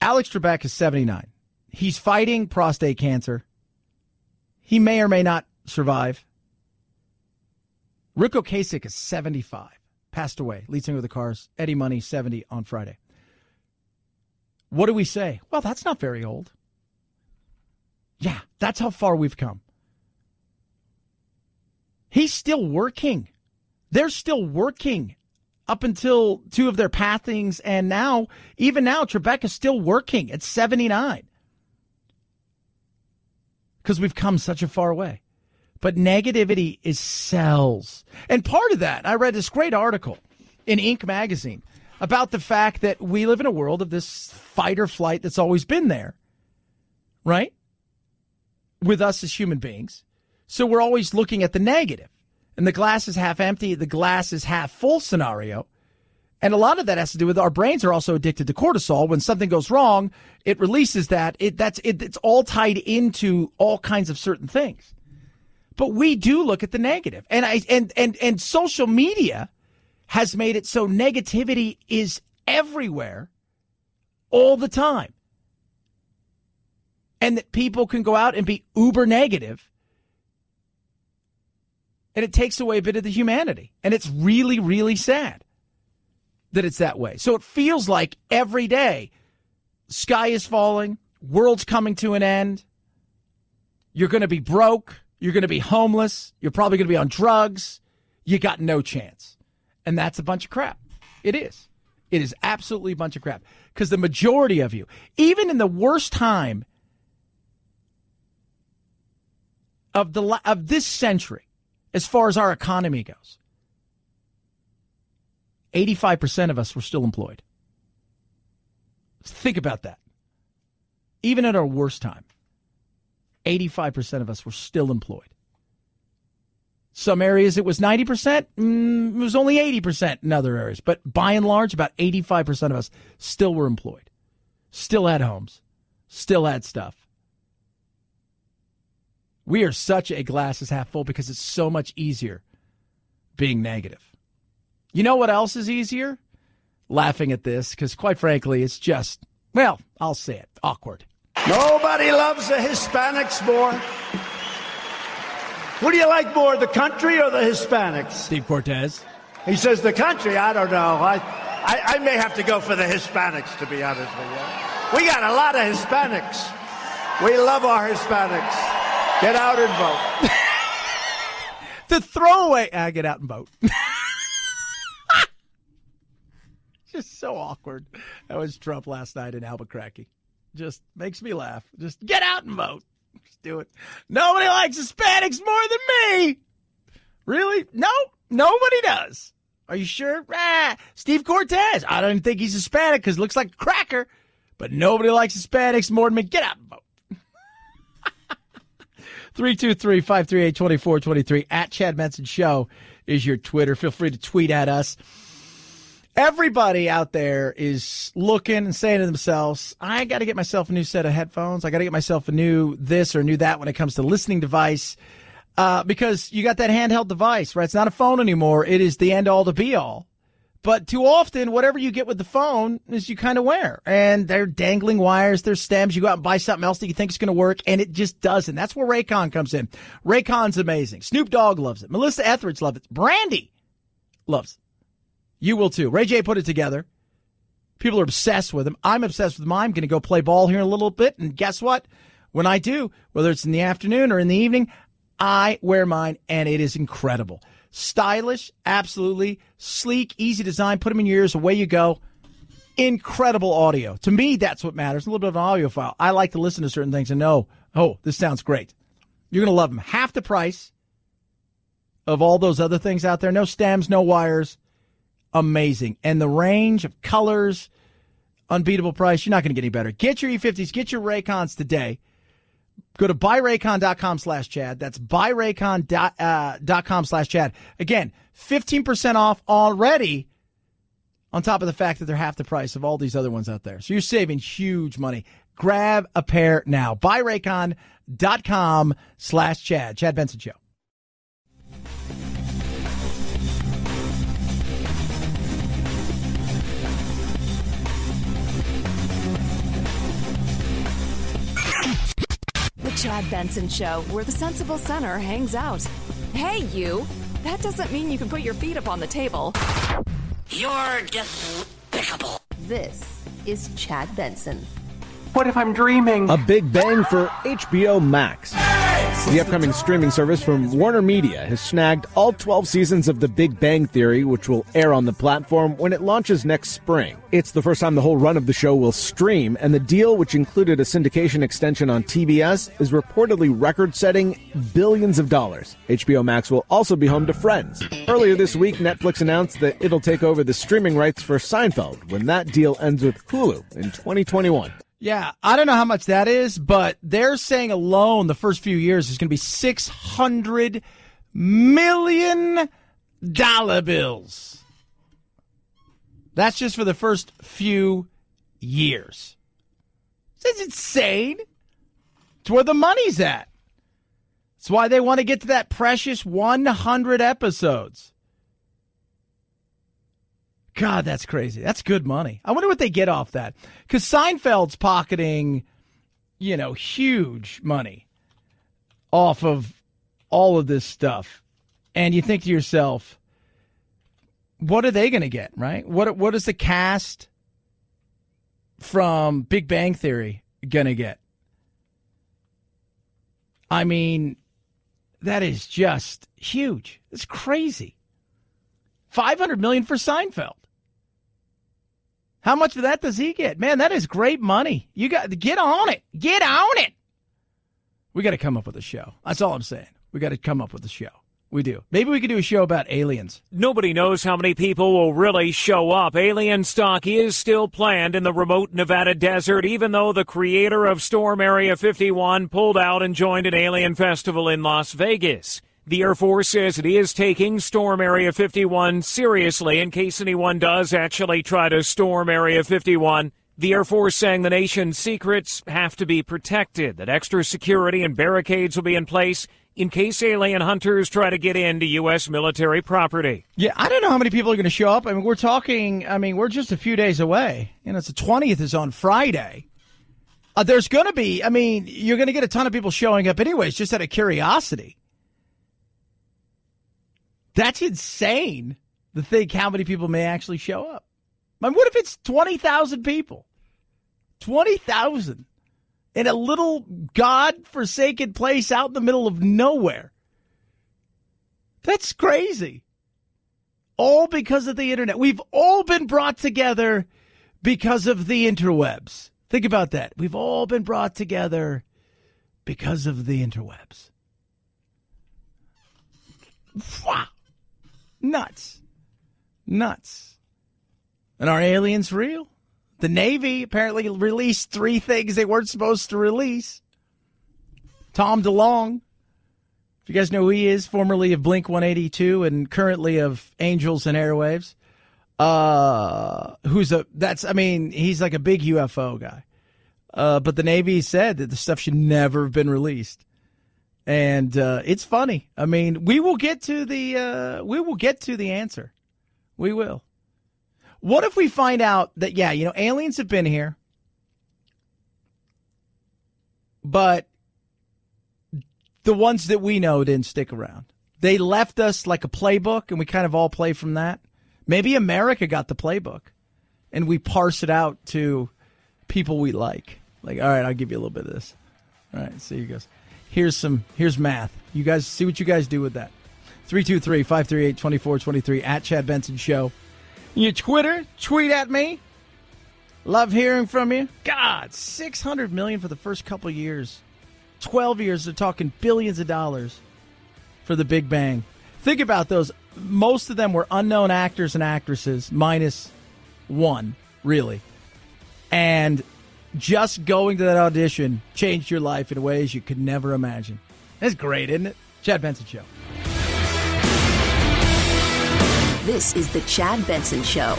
Alex Trebek is 79. He's fighting prostate cancer. He may or may not survive. Rick Ocasek is 75, passed away, lead singer of the Cars. Eddie Money, 70 on Friday. What do we say? Well, that's not very old. Yeah, that's how far we've come. He's still working. They're still working up until two of their passings, and now, even now, Trebek is still working at 79. Because we've come such a far way. But negativity is sells. And part of that, I read this great article in Inc. magazine about the fact that we live in a world of this fight or flight that's always been there, right? With us as human beings. So we're always looking at the negative. And the glass is half empty, the glass is half full scenario. And a lot of that has to do with our brains are also addicted to cortisol. When something goes wrong, it releases that. It's all tied into all kinds of certain things. But we do look at the negative. And social media has made it so negativity is everywhere all the time. And that people can go out and be uber negative. And it takes away a bit of the humanity. And it's really, really sad that it's that way. So it feels like every day, sky is falling, world's coming to an end, you're going to be broke, you're going to be homeless, you're probably going to be on drugs, you got no chance. And that's a bunch of crap. It is. It is absolutely a bunch of crap. Because the majority of you, even in the worst time of this century, as far as our economy goes, 85% of us were still employed. Think about that. Even at our worst time, 85% of us were still employed. Some areas it was 90%. It was only 80% in other areas. But by and large, about 85% of us still were employed. Still had homes. Still had stuff. We are such a glass is half full because it's so much easier being negative. You know what else is easier? Laughing at this, because quite frankly, it's just, well, I'll say it, awkward. Nobody loves the Hispanics more. Who do you like more, the country or the Hispanics? Steve Cortez. He says the country. I don't know. I may have to go for the Hispanics, to be honest with you. We got a lot of Hispanics. We love our Hispanics. Get out and vote. The throwaway, get out and vote. Just so awkward. That was Trump last night in Albuquerque. Just makes me laugh. Just get out and vote. Just do it. Nobody likes Hispanics more than me. Really? No, nobody does. Are you sure? Steve Cortez. I don't even think he's Hispanic because he looks like a cracker. But nobody likes Hispanics more than me. Get out and vote. 323-538-2423 at Chad Benson Show is your Twitter. Feel free to tweet at us. Everybody out there is looking and saying to themselves, I got to get myself a new set of headphones. I got to get myself a new this or new that when it comes to listening device, because you got that handheld device, right? It's not a phone anymore. It is the end all to be all. But too often, whatever you get with the phone is you kind of wear. And they're dangling wires, they're stems. You go out and buy something else that you think is going to work, and it just doesn't. That's where Raycon comes in. Raycon's amazing. Snoop Dogg loves it. Melissa Etheridge loves it. Brandy loves it. You will too. Ray J put it together. People are obsessed with him. I'm obsessed with mine. I'm going to go play ball here in a little bit. And guess what? When I do, whether it's in the afternoon or in the evening, I wear mine, and it is incredible. Stylish, absolutely. Sleek, easy design. Put them in your ears. Away you go. Incredible audio. To me, that's what matters. A little bit of an audiophile. I like to listen to certain things and know, oh, this sounds great. You're going to love them. Half the price of all those other things out there. No stems, no wires. Amazing. And the range of colors, unbeatable price. You're not going to get any better. Get your E50s, get your Raycons today. Go to buyraycon.com/Chad. That's buyraycon.com/Chad. Again, 15% off already on top of the fact that they're half the price of all these other ones out there. So you're saving huge money. Grab a pair now. buyraycon.com/Chad. Chad Benson Show. The Chad Benson Show, where the sensible center hangs out. Hey, you. That doesn't mean you can put your feet up on the table. You're despicable. This is Chad Benson. What if I'm dreaming? A big bang for HBO Max. The upcoming streaming service from Warner Media has snagged all 12 seasons of The Big Bang Theory, which will air on the platform when it launches next spring. It's the first time the whole run of the show will stream, and the deal, which included a syndication extension on TBS, is reportedly record-setting billions of dollars. HBO Max will also be home to Friends. Earlier this week, Netflix announced that it'll take over the streaming rights for Seinfeld when that deal ends with Hulu in 2021. Yeah, I don't know how much that is, but they're saying alone the first few years is going to be $600 million bills. That's just for the first few years. It's insane. It's where the money's at. That's why they want to get to that precious 100 episodes. God, that's crazy. That's good money. I wonder what they get off that. Because Seinfeld's pocketing, huge money off of all of this stuff. And you think to yourself, what are they going to get, right? What is the cast from Big Bang Theory going to get? I mean, that is just huge. It's crazy. $500 million for Seinfeld. How much of that does he get? Man, that is great money. You got to get on it. Get on it. We got to come up with a show. That's all I'm saying. We got to come up with a show. We do. Maybe we could do a show about aliens. Nobody knows how many people will really show up. Alien stock is still planned in the remote Nevada desert, even though the creator of Storm Area 51 pulled out and joined an alien festival in Las Vegas. The Air Force says it is taking Storm Area 51 seriously in case anyone does actually try to storm Area 51. The Air Force saying the nation's secrets have to be protected, that extra security and barricades will be in place in case alien hunters try to get into U.S. military property. Yeah, I don't know how many people are going to show up. We're just a few days away. It's the 20th is on Friday. There's going to be, you're going to get a ton of people showing up anyways, just out of curiosity. That's insane to think how many people may actually show up. What if it's 20,000 people? 20,000 in a little God-forsaken place out in the middle of nowhere. That's crazy. All because of the internet. We've all been brought together because of the interwebs. Think about that. We've all been brought together because of the interwebs. Wow. Nuts. And are aliens real? The Navy apparently released 3 things they weren't supposed to release. Tom DeLonge, if you guys know who he is, formerly of Blink-182 and currently of Angels and Airwaves, he's like a big UFO guy. But the Navy said that the stuff should never have been released. And it's funny. We will get to the answer. We will. What if we find out that, aliens have been here, but the ones that we know didn't stick around. They left us like a playbook, and we kind of all play from that. Maybe America got the playbook, and we parse it out to people we like. Like, all right, I'll give you a little bit of this. All right, see, he goes, here's math. You guys, see what you guys do with that. 323-538-2423, at Chad Benson Show. Your Twitter, tweet at me. Love hearing from you. God, $600 million for the first couple years. 12 years, they're talking billions of dollars for the Big Bang. Think about those. Most of them were unknown actors and actresses, minus one, really. And just going to that audition changed your life in ways you could never imagine. That's great, isn't it? Chad Benson Show. This is the Chad Benson Show.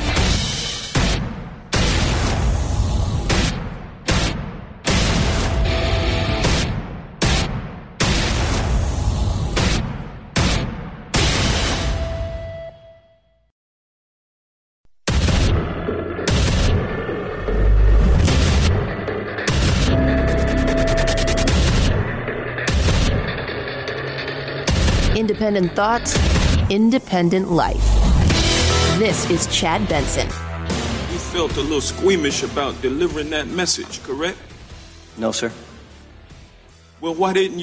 Independent thoughts, independent life. This is Chad Benson. You felt a little squeamish about delivering that message, correct? No, sir. Well, why did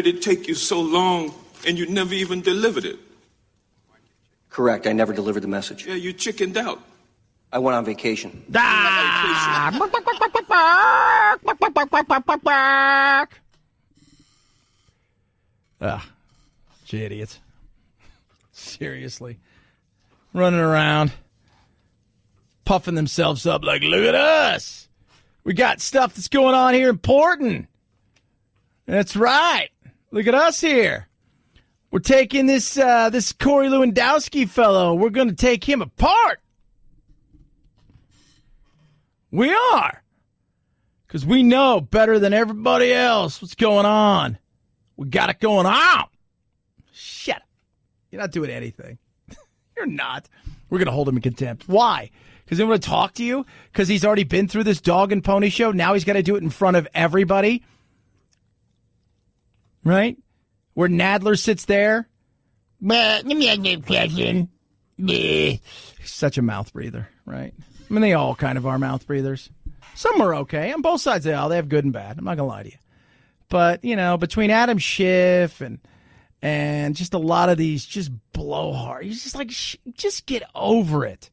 it take you so long and you never even delivered it? Correct, I never delivered the message. Yeah, you chickened out. I went on vacation. You idiots. Seriously. Running around, puffing themselves up like, look at us. We got stuff that's going on here important. That's right. Look at us here. We're taking this Cokie Lewandowski fellow. We're going to take him apart. We are. Because we know better than everybody else what's going on We got it going on. Shut up. You're not doing anything. You're not. We're going to hold him in contempt. Why? Because they want to talk to you? Because he's already been through this dog and pony show? Now he's got to do it in front of everybody? Right? Where Nadler sits there? He's such a mouth breather, right? I mean, they all kind of are mouth breathers. Some are okay. On both sides of the aisle, they have good and bad. I'm not going to lie to you. But, you know, between Adam Schiff and just a lot of these just blowhard, he's just like, just get over it.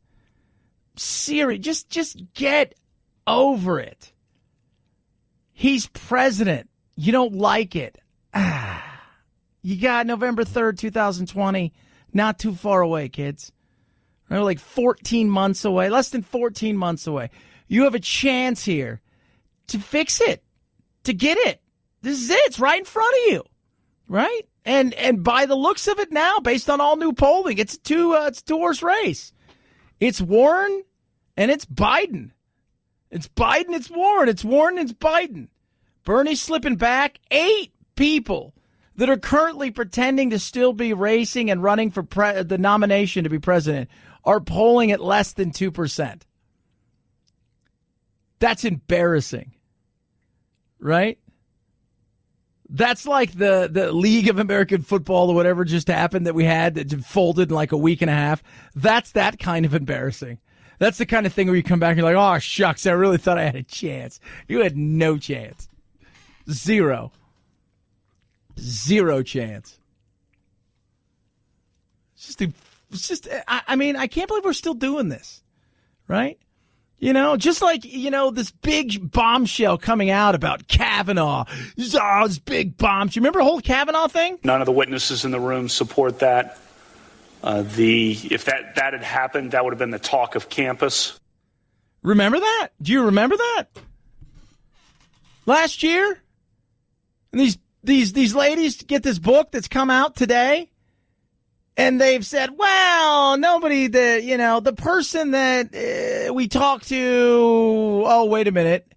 Siri, just get over it. He's president. You don't like it. You got November 3rd, 2020. Not too far away, kids. We're like 14 months away, less than 14 months away. You have a chance here to fix it, to get it. This is it. It's right in front of you, right? And by the looks of it now, based on all new polling, it's a two-horse race. It's Warren and it's Biden. It's Biden, it's Warren. It's Warren, it's Biden. Bernie's slipping back. 8 people that are currently pretending to still be racing and running for the nomination to be president are polling at less than 2%. That's embarrassing, right? That's like the League of American Football or whatever just happened that we had that folded in like a week and a half. That's that kind of embarrassing. That's the kind of thing where you come back and you're like, oh, shucks, I really thought I had a chance. You had no chance. Zero chance. It's just, I mean, I can't believe we're still doing this, right? You know, just like, you know, this big bombshell coming out about Kavanaugh. This big bombshell. Remember the whole Kavanaugh thing? None of the witnesses in the room support that. If that had happened, that would have been the talk of campus. Remember that? Do you remember that? Last year? And these ladies get this book that's come out today. And they've said, well, the person that we talked to, oh, wait a minute.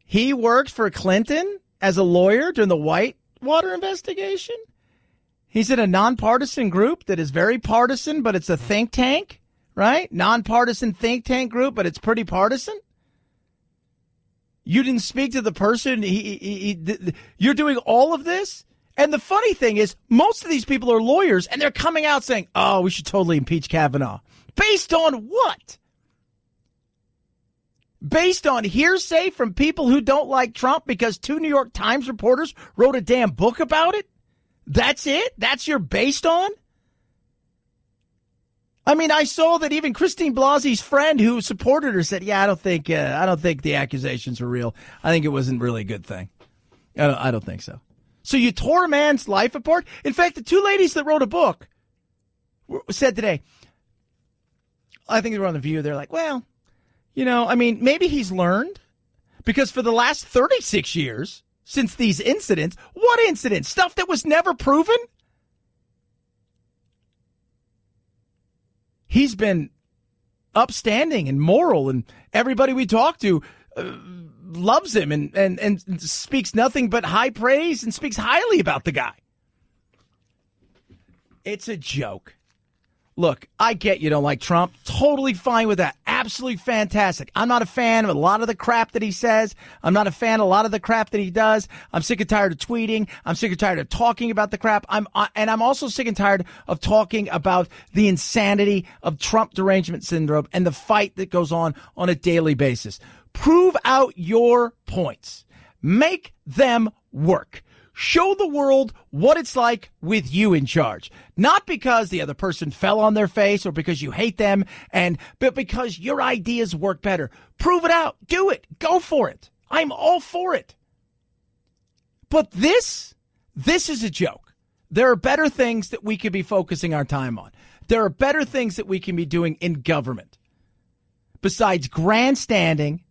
He worked for Clinton as a lawyer during the Whitewater investigation. He's in a nonpartisan group that is very partisan, but it's a think tank, right? Nonpartisan think tank group, but it's pretty partisan. You didn't speak to the person. You're doing all of this. And the funny thing is, most of these people are lawyers, and they're coming out saying, oh, we should totally impeach Kavanaugh. Based on what? Based on hearsay from people who don't like Trump because 2 New York Times reporters wrote a damn book about it? That's it? That's your based on? I mean, I saw that even Christine Blasey's friend who supported her said, yeah, I don't think the accusations were real. I think it wasn't really a good thing. I don't think so. So you tore a man's life apart? In fact, the 2 ladies that wrote a book said today, I think they were on The View, they're like, well, maybe he's learned. Because for the last 36 years, since these incidents, what incidents? Stuff that was never proven? He's been upstanding and moral, and everybody we talk to loves him and speaks nothing but high praise and speaks highly about the guy. It's a joke. Look, I get you don't like Trump. Totally fine with that. Absolutely fantastic. I'm not a fan of a lot of the crap that he says. I'm not a fan of a lot of the crap that he does. I'm sick and tired of tweeting. I'm sick and tired of talking about the crap. I'm also sick and tired of talking about the insanity of Trump derangement syndrome and the fight that goes on a daily basis. Prove out your points. Make them work. Show the world what it's like with you in charge. Not because the other person fell on their face or because you hate them, but because your ideas work better. Prove it out. Do it. Go for it. I'm all for it. But this is a joke. There are better things that we could be focusing our time on. There are better things that we can be doing in government besides grandstanding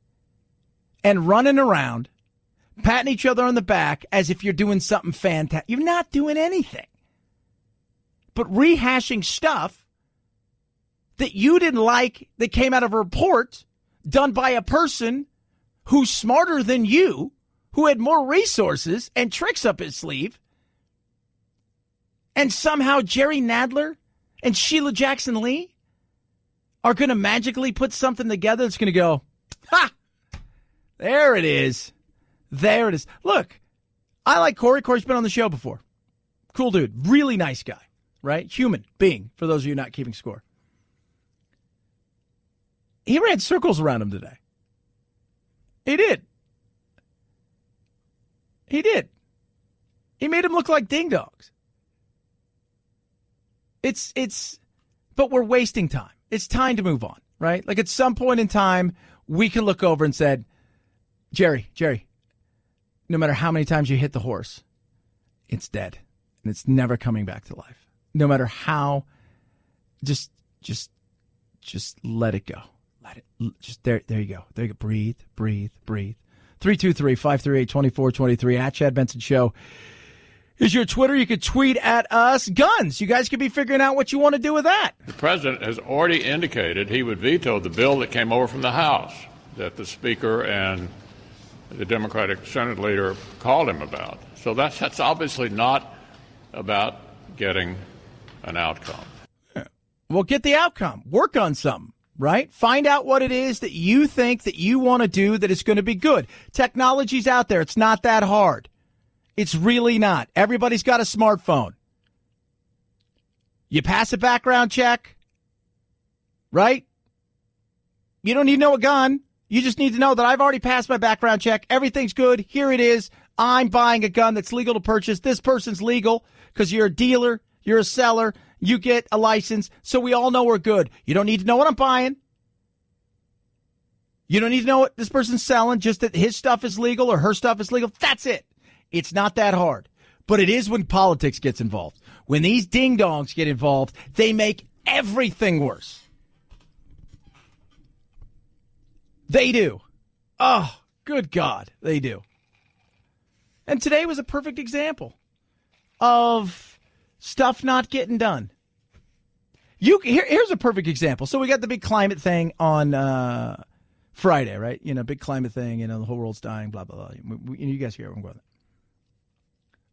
and running around, patting each other on the back as if you're doing something fantastic. You're not doing anything. But rehashing stuff that you didn't like that came out of a report done by a person who's smarter than you, who had more resources and tricks up his sleeve, And somehow Jerry Nadler and Sheila Jackson Lee are going to magically put something together that's going to go, ha! There it is. There it is. Look, I like Corey. Corey's been on the show before. Cool dude. Really nice guy, right? Human being, for those of you not keeping score. He ran circles around him today. He did. He did. He made him look like ding-dongs. But we're wasting time. It's time to move on, right? Like at some point in time, we can look over and said, Jerry, no matter how many times you hit the horse, it's dead. And it's never coming back to life. No matter how, just let it go. Let it, just there you go. There you go. Breathe. 323-538-2423 at Chad Benson Show is your Twitter. You could tweet at us. Guns. You guys could be figuring out what you want to do with that. The president has already indicated he would veto the bill that came over from the House that the Speaker and the Democratic Senate leader called him about. So that's obviously not about getting an outcome. Yeah. Well, get the outcome. Work on something. Right? Find out what it is that you think that you want to do that is going to be good. Technology's out there. It's not that hard. It's really not. Everybody's got a smartphone. You pass a background check, right? You don't need to know a gun. You just need to know that I've already passed my background check. Everything's good. Here it is. I'm buying a gun that's legal to purchase. This person's legal because you're a dealer. You're a seller. You get a license, so we all know we're good. You don't need to know what I'm buying. You don't need to know what this person's selling, just that his stuff is legal or her stuff is legal. That's it. It's not that hard. But it is when politics gets involved. When these ding-dongs get involved, they make everything worse. They do. Oh, good God, they do. And today was a perfect example of stuff not getting done. Here's a perfect example. So we got the big climate thing on Friday, right? You know, big climate thing, you know, the whole world's dying, blah, blah, blah. You guys hear where I'm going.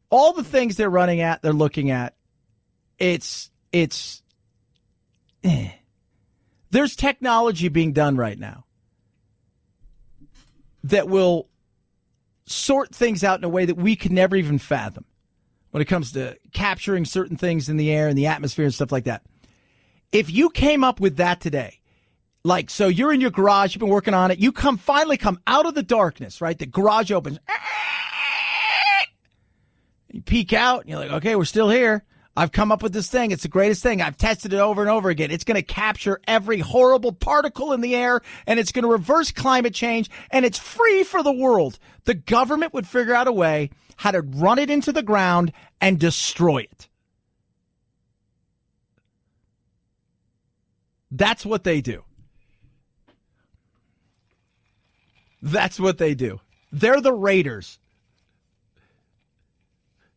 All the things they're running at, they're looking at, there's technology being done right now that will sort things out in a way that we could never even fathom when it comes to capturing certain things in the air and the atmosphere and stuff like that. If you came up with that today, like, so you're in your garage, you've been working on it, you finally come out of the darkness, right? The garage opens. You peek out and you're like, okay, we're still here. I've come up with this thing. It's the greatest thing. I've tested it over and over again. It's going to capture every horrible particle in the air, and it's going to reverse climate change, and it's free for the world. The government would figure out a way how to run it into the ground and destroy it. That's what they do. That's what they do. They're the Raiders.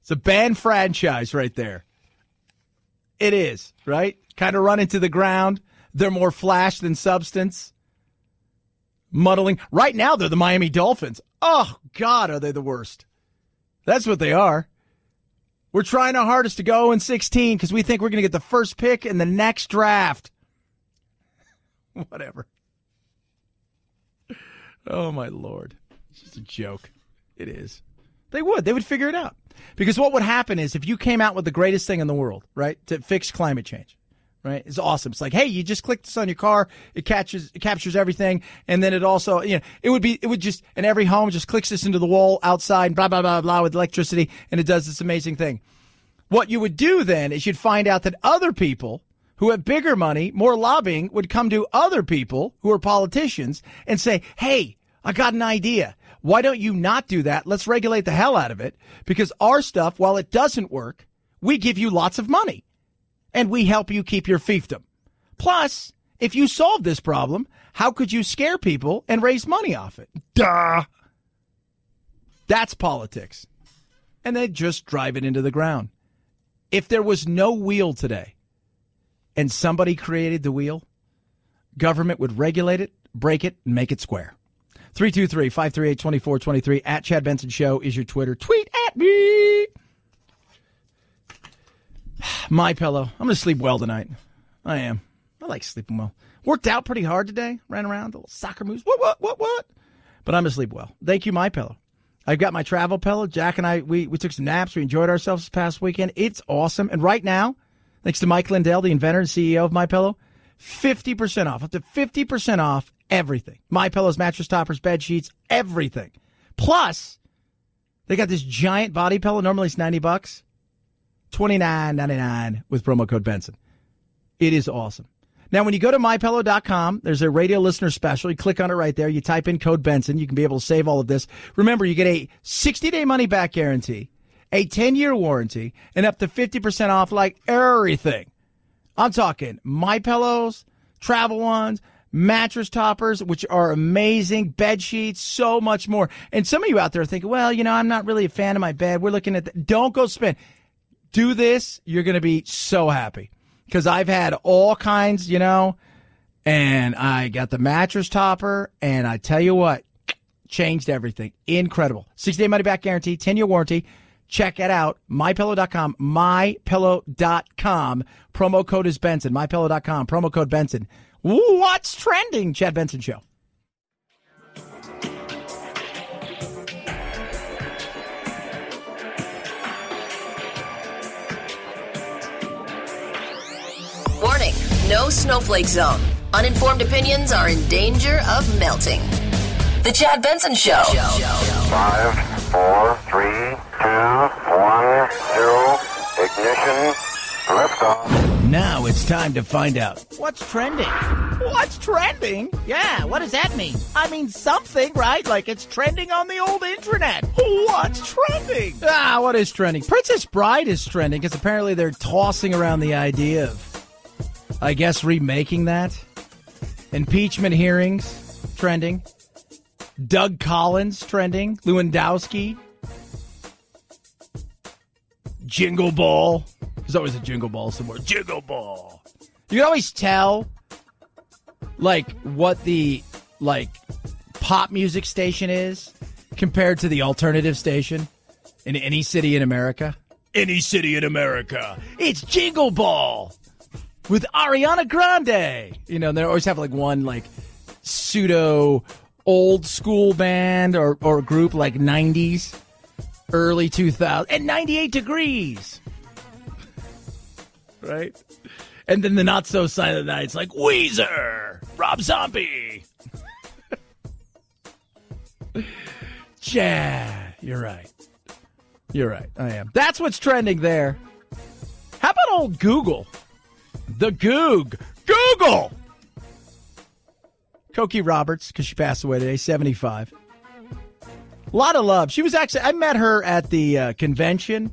It's a banned franchise right there. It is, right? Kind of run into the ground. They're more flash than substance. Muddling. Right now, they're the Miami Dolphins. Oh, God, are they the worst. That's what they are. We're trying our hardest to go in 16 because we think we're going to get the first pick in the next draft. Whatever. Oh, my Lord. It's just a joke. It is. They would figure it out. Because what would happen is if you came out with the greatest thing in the world, right, to fix climate change, right, it's awesome. It's like, hey, you just click this on your car, it captures everything, and then it also, you know, it would just, and every home just clicks this into the wall outside, and blah, blah, blah, blah, with electricity, and it does this amazing thing. What you would do then is you'd find out that other people who have bigger money, more lobbying, would come to other people who are politicians and say, hey, I got an idea. Why don't you not do that? Let's regulate the hell out of it, because our stuff, while it doesn't work, we give you lots of money and we help you keep your fiefdom. Plus, if you solve this problem, how could you scare people and raise money off it? Duh. That's politics. And they just drive it into the ground. If there was no wheel today and somebody created the wheel, government would regulate it, break it, and make it square. 323-538-2423 at Chad Benson Show is your Twitter. Tweet at me. My Pillow. I'm going to sleep well tonight. I am. I like sleeping well. Worked out pretty hard today. Ran around, the little soccer moves. What? But I'm going to sleep well. Thank you, My Pillow. I've got my travel pillow. Jack and I, we took some naps. We enjoyed ourselves this past weekend. It's awesome. And right now, thanks to Mike Lindell, the inventor and CEO of My Pillow, 50% off, up to 50% off everything. My Pillow's mattress toppers, bed sheets, everything. Plus, they got this giant body pillow. Normally it's $90, $29.99 with promo code Benson. It is awesome. Now, when you go to MyPillow.com, there's a radio listener special. You click on it right there. You type in code Benson. You can be able to save all of this. Remember, you get a 60-day money-back guarantee, a 10-year warranty, and up to 50% off like everything. I'm talking My Pillows, travel ones, mattress toppers, which are amazing, bed sheets, so much more. And some of you out there are thinking, well, I'm not really a fan of my bed. We're looking at don't go spend. Do this. You're going to be so happy. Because I've had all kinds, and I got the mattress topper, and I tell you what, changed everything. Incredible. 60-day money-back guarantee, 10-year warranty. Check it out. MyPillow.com, MyPillow.com. Promo code is Benson. MyPillow.com, promo code Benson. What's trending? Chad Benson Show. Warning, no snowflake zone. Uninformed opinions are in danger of melting. The Chad Benson Show. 5, 4, 3, 2, 1, 0, ignition, liftoff. Now it's time to find out what's trending. What's trending? Yeah, what does that mean? I mean something, right? Like it's trending on the old internet. What's trending? What is trending? Princess Bride is trending because apparently they're tossing around the idea of, I guess, remaking that. Impeachment hearings, trending. Doug Collins, trending. Lewandowski. Jingle Ball. There's always a Jingle Ball somewhere. Jingle Ball. You can always tell, what the, pop music station is compared to the alternative station in any city in America. Any city in America. It's Jingle Ball. With Ariana Grande. They always have one pseudo old school band or group 90s, early 2000s, and 98 Degrees. Right? And then the not so silent nights like Weezer, Rob Zombie. Chad, you're right. You're right. I am. That's what's trending there. How about old Google? The Goog. Google! Cokie Roberts, because she passed away today, 75. A lot of love. She was actually, I met her at the convention.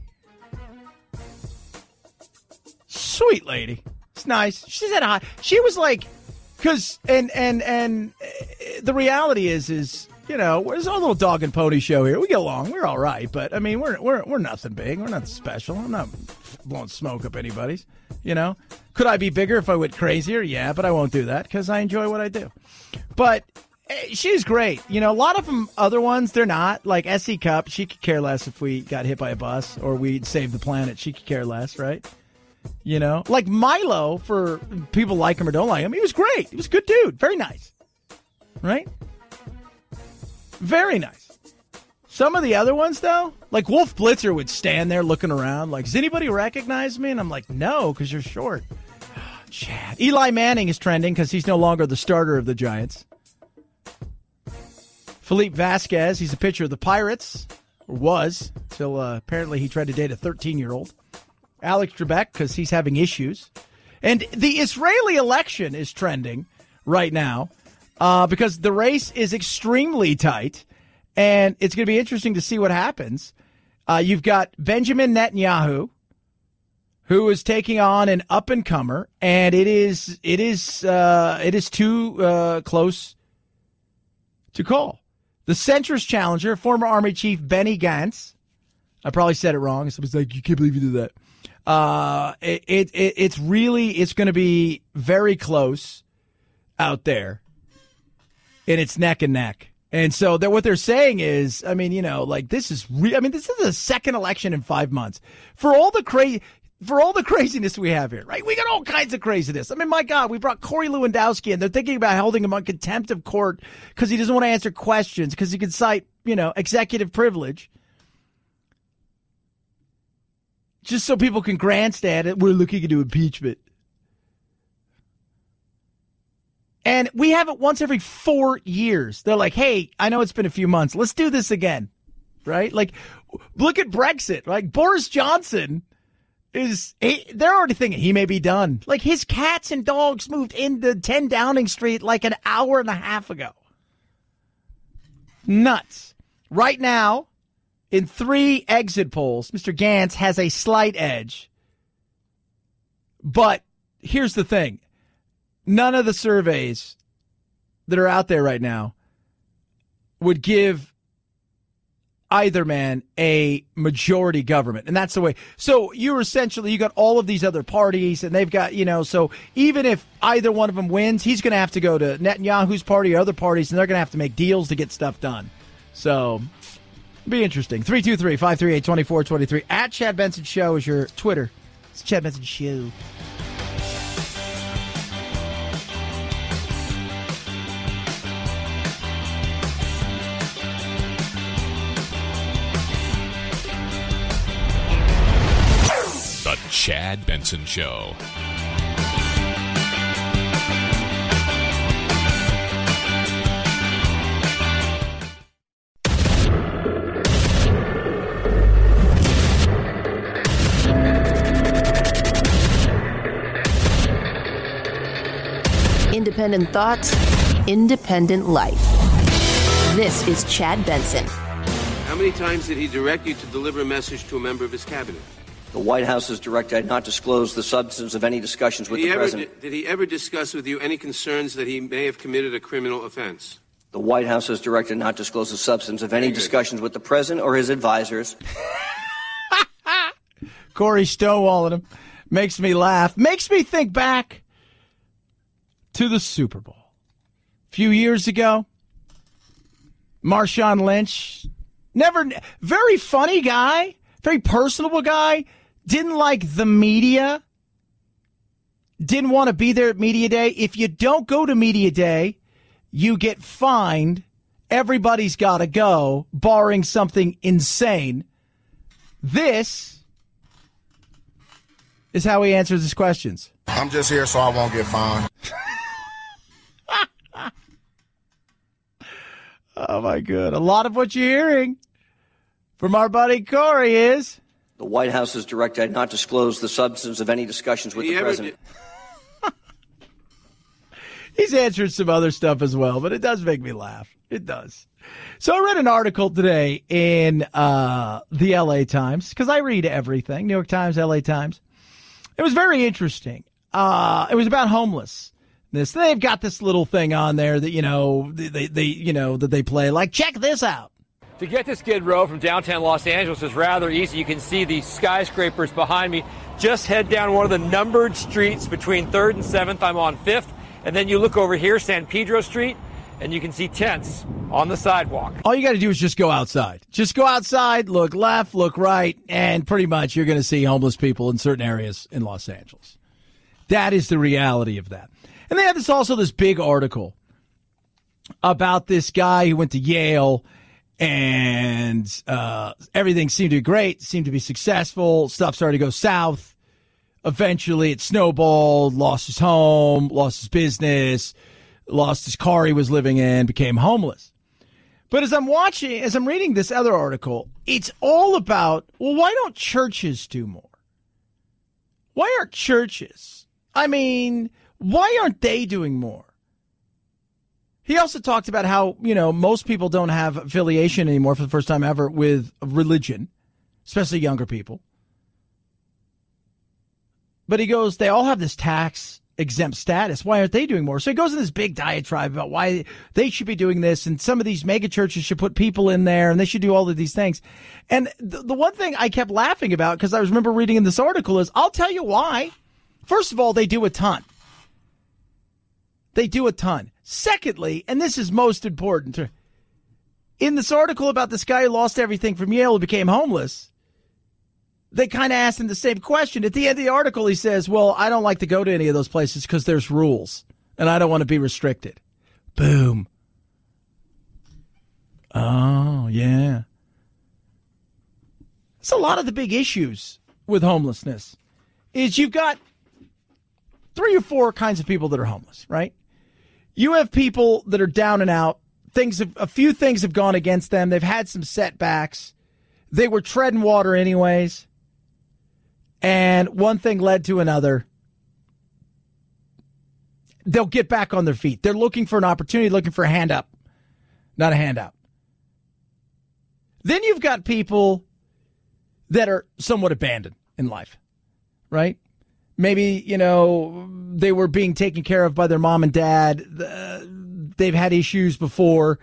Sweet lady. It's nice. She said hi. She was because, and the reality is, there's our little dog and pony show here. We get along. We're all right. But, I mean, we're nothing big. We're not special. I'm not blowing smoke up anybody's, Could I be bigger if I went crazier? Yeah, but I won't do that because I enjoy what I do. But she's great. A lot of them, other ones, they're not. Like S.E. Cup, she could care less if we got hit by a bus or we'd save the planet. She could care less, right? Like Milo, for people like him or don't like him, he was great. He was a good dude. Very nice. Right? Very nice. Some of the other ones, though, like Wolf Blitzer would stand there looking around like, does anybody recognize me? And I'm like, no, because you're short. Chad. Eli Manning is trending because he's no longer the starter of the Giants. Felipe Vasquez, he's a pitcher of the Pirates, or was, till apparently he tried to date a 13-year-old. Alex Trebek, because he's having issues. And the Israeli election is trending right now because the race is extremely tight. And it's going to be interesting to see what happens. You've got Benjamin Netanyahu, who is taking on an up-and-comer, and it is too close to call. The centrist challenger, former Army Chief Benny Gantz. I probably said it wrong. Somebody's like, you can't believe you did that. It's going to be very close out there, and it's neck and neck. And so what they're saying is, this is the second election in 5 months. For all the crazy, for all the craziness we have here, right? We got all kinds of craziness. I mean, my God, we brought Corey Lewandowski in. They're thinking about holding him on contempt of court because he doesn't want to answer questions, because he can cite, executive privilege. Just so people can grandstand it. We're looking into impeachment. And we have it once every 4 years. They're like, hey, I know it's been a few months. Let's do this again. Right? Like, look at Brexit. Like, Boris Johnson they're already thinking he may be done. Like, his cats and dogs moved into 10 Downing Street like an hour and a half ago. Nuts. Right now, in 3 exit polls, Mr. Gantz has a slight edge. But here's the thing. None of the surveys that are out there right now would give either man a majority government. And that's the way. So you got all of these other parties, and they've got, so even if either one of them wins, he's going to have to go to Netanyahu's party or other parties, and they're going to have to make deals to get stuff done. So it'll be interesting. 323-538-2423. At Chad Benson Show is your Twitter. It's Chad Benson Show. The Chad Benson Show. Independent thoughts, independent life. This is Chad Benson. How many times did he direct you to deliver a message to a member of his cabinet? The White House has directed not disclose the substance of any discussions with the president. Did he ever discuss with you any concerns that he may have committed a criminal offense? The White House has directed not disclose the substance of any discussions with the president or his advisors. Corey stonewalling him. Makes me laugh. Makes me think back to the Super Bowl. A few years ago, Marshawn Lynch, very funny guy, very personable guy, didn't like the media, didn't want to be there at Media Day. If you don't go to Media Day, you get fined. Everybody's got to go, barring something insane. This is how he answers his questions. I'm just here so I won't get fined. Oh, my God. A lot of what you're hearing from our buddy Corey is... The White House has directed not disclose the substance of any discussions with the president. He's answered some other stuff as well, but it does make me laugh. It does. So I read an article today in the LA Times, because I read everything, New York Times, LA Times. It was very interesting. It was about homelessness. They've got this little thing on there that, that they play, like, check this out. To get to Skid Row from downtown Los Angeles is rather easy. You can see the skyscrapers behind me. Just head down one of the numbered streets between 3rd and 7th. I'm on 5th. And then you look over here, San Pedro Street, and you can see tents on the sidewalk. All you got to do is just go outside. Just go outside, look left, look right, and pretty much you're going to see homeless people in certain areas in Los Angeles. That is the reality of that. And they had this big article about this guy who went to Yale, and everything seemed to be great, seemed to be successful. Stuff started to go south. Eventually, it snowballed, lost his home, lost his business, lost his car he was living in, became homeless. But as I'm reading this other article, it's all about, well, why don't churches do more? Why aren't churches? I mean, why aren't they doing more? He also talked about how, most people don't have affiliation anymore for the first time ever with religion, especially younger people. But he goes, they all have this tax-exempt status. Why aren't they doing more? So he goes in this big diatribe about why they should be doing this, and some of these mega churches should put people in there, and they should do all of these things. And the one thing I kept laughing about, because I remember reading in this article, is I'll tell you why. First of all, they do a ton. They do a ton. Secondly, and this is most important, in this article about this guy who lost everything from Yale who became homeless, they kind of asked him the same question. At the end of the article, he says, well, I don't like to go to any of those places because there's rules, and I don't want to be restricted. Boom. Oh, yeah. It's a lot of the big issues with homelessness is you've got 3 or 4 kinds of people that are homeless, right? You have people that are down and out. A few things have gone against them. They've had some setbacks. They were treading water anyways. And one thing led to another. They'll get back on their feet. They're looking for an opportunity, looking for a hand up, not a handout. Then you've got people that are somewhat abandoned in life, right? Maybe, they were being taken care of by their mom and dad. They've had issues before.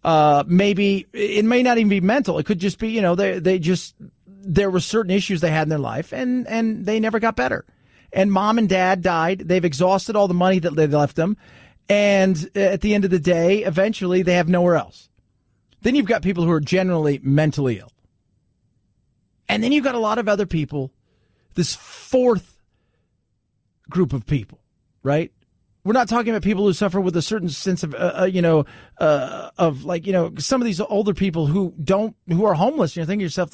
Maybe it may not even be mental. It could just be, there were certain issues they had in their life and they never got better. And mom and dad died. They've exhausted all the money that they left them. And at the end of the day, eventually they have nowhere else. Then you've got people who are generally mentally ill. And then you've got a lot of other people, this fourth group of people, right? We're not talking about people who suffer with a certain sense of, some of these older people who are homeless. You're thinking to yourself,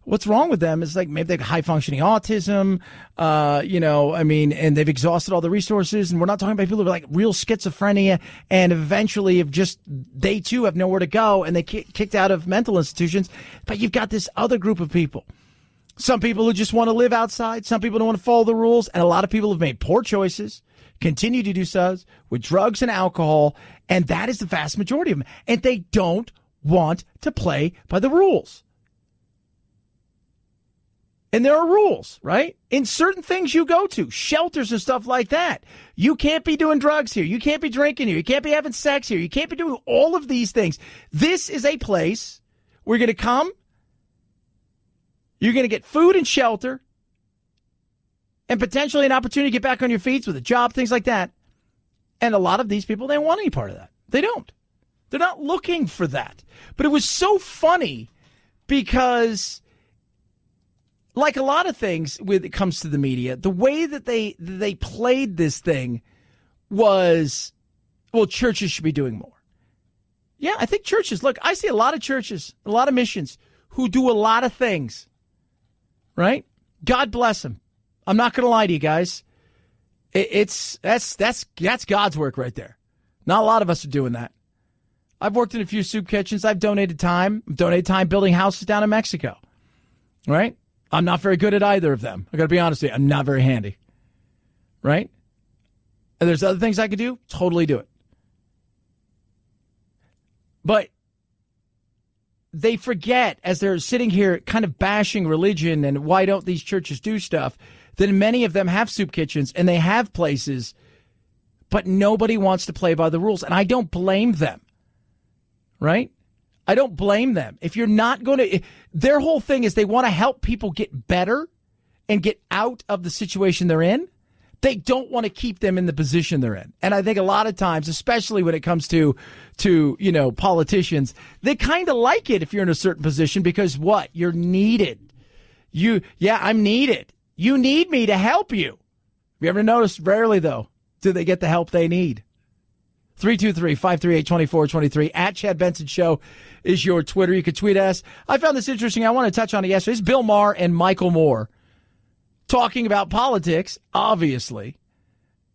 what's wrong with them? It's like maybe they have high functioning autism, and they've exhausted all the resources. And we're not talking about people who are like real schizophrenia and eventually they too have nowhere to go and they get kicked out of mental institutions. But you've got this other group of people. Some people who just want to live outside. Some people don't want to follow the rules. And a lot of people have made poor choices, continue to do so with drugs and alcohol. And that is the vast majority of them. And they don't want to play by the rules. And there are rules, right? In certain things you go to, shelters and stuff like that. You can't be doing drugs here. You can't be drinking here. You can't be having sex here. You can't be doing all of these things. This is a place where you're going to come. You're going to get food and shelter and potentially an opportunity to get back on your feet with a job, things like that. And a lot of these people, they don't want any part of that. They don't. They're not looking for that. But it was so funny because, like a lot of things when it comes to the media, the way that they played this thing was, well, churches should be doing more. Yeah, I think churches, look, I see a lot of churches, a lot of missions who do a lot of things, right? God bless them. I'm not going to lie to you guys. That's God's work right there. Not a lot of us are doing that. I've worked in a few soup kitchens. I've donated time. I've donated time building houses down in Mexico, right? I'm not very good at either of them. I got to be honest with you. I'm not very handy, right? And there's other things I could do. Totally do it. But they forget, as they're sitting here kind of bashing religion and why don't these churches do stuff, that many of them have soup kitchens and they have places, but nobody wants to play by the rules. And I don't blame them, right? I don't blame them. If you're not going to, their whole thing is they want to help people get better and get out of the situation they're in. They don't want to keep them in the position they're in. And I think a lot of times, especially when it comes to politicians, they kind of like it if you're in a certain position because what? You're needed. I'm needed. You need me to help you. Have you ever noticed, rarely though, do they get the help they need? 323-538-2423 at Chad Benson Show is your Twitter. You can tweet us. I found this interesting. I want to touch on it yesterday. It's Bill Maher and Michael Moore talking about politics, obviously,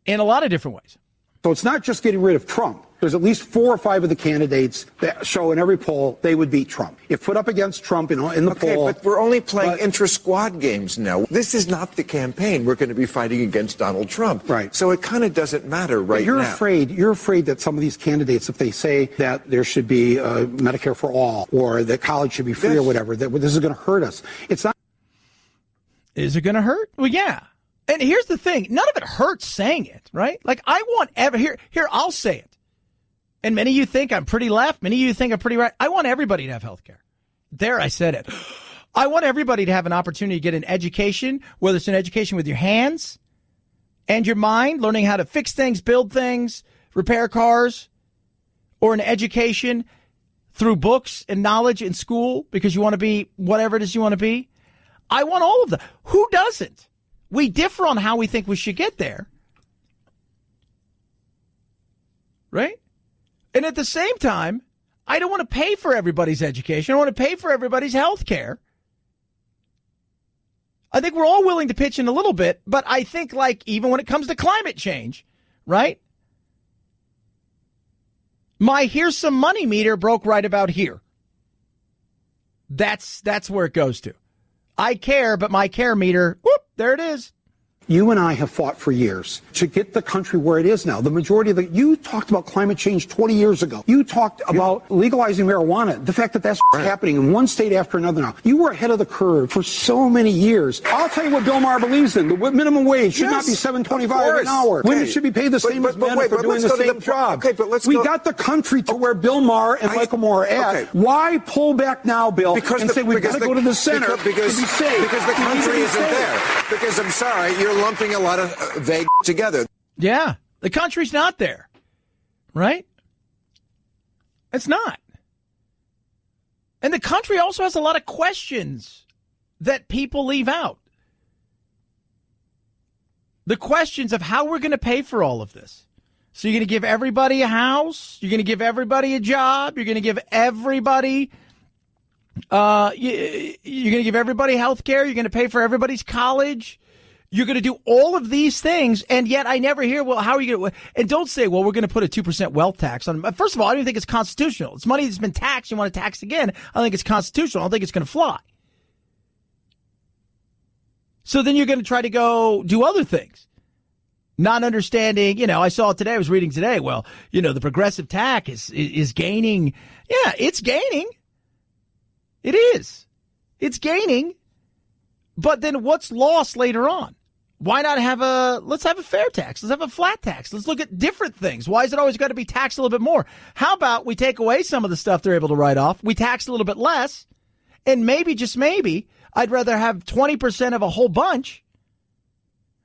in a lot of different ways. So it's not just getting rid of Trump. There's at least 4 or 5 of the candidates that show in every poll they would beat Trump. If put up against Trump in the poll. Okay, but we're only playing intra-squad games now. This is not the campaign. We're going to be fighting against Donald Trump. Right. So it kind of doesn't matter right now. You're afraid that some of these candidates, if they say that there should be Medicare for all or that college should be free or whatever, that this is going to hurt us. It's not. Is it going to hurt? Well, yeah. And here's the thing. None of it hurts saying it, right? Like, I want here, I'll say it. And many of you think I'm pretty left. Many of you think I'm pretty right. I want everybody to have health care. There, I said it. I want everybody to have an opportunity to get an education, whether it's an education with your hands and your mind, learning how to fix things, build things, repair cars, or an education through books and knowledge in school because you want to be whatever it is you want to be. I want all of them. Who doesn't? We differ on how we think we should get there. Right? And at the same time, I don't want to pay for everybody's education. I want to pay for everybody's health care. I think we're all willing to pitch in a little bit, but I think, like, even when it comes to climate change, right? My here's some money meter broke right about here. That's where it goes to. I care, but my care meter, whoop, there it is. You and I have fought for years to get the country where it is now. The majority of you talked about climate change 20 years ago. You talked about legalizing marijuana, the fact that that's happening in one state after another now. You were ahead of the curve for so many years. I'll tell you what Bill Maher believes in. The minimum wage should not be $7.25 an hour. Women should be paid the same as men for doing the same job. Okay, but we got the country to where Bill Maher and Michael Moore are at. Okay. Why pull back now, Bill, and say we've got to go to the center to be safe? Because the country isn't there. Because, I'm sorry, you're lumping a lot of vague together. Yeah, the country's not there, right? It's not. And the country also has a lot of questions that people leave out. The questions of how we're going to pay for all of this. So you're going to give everybody a house? You're going to give everybody a job? You're going to give everybody... you're going to give everybody health care? You're going to pay for everybody's college? You're going to do all of these things, and yet I never hear, well, how are you going to... And don't say, well, we're going to put a 2% wealth tax on them. First of all, I don't even think it's constitutional. It's money that's been taxed. You want to tax again. I think it's constitutional. I don't think it's going to fly. So then you're going to try to go do other things. Not understanding, I saw it today. I was reading today. Well, the progressive tax is gaining. Yeah, it's gaining. It is. It's gaining. But then what's lost later on? Why not let's have a fair tax. Let's have a flat tax. Let's look at different things. Why is it always got to be taxed a little bit more? How about we take away some of the stuff they're able to write off? We tax a little bit less. And maybe, just maybe, I'd rather have 20% of a whole bunch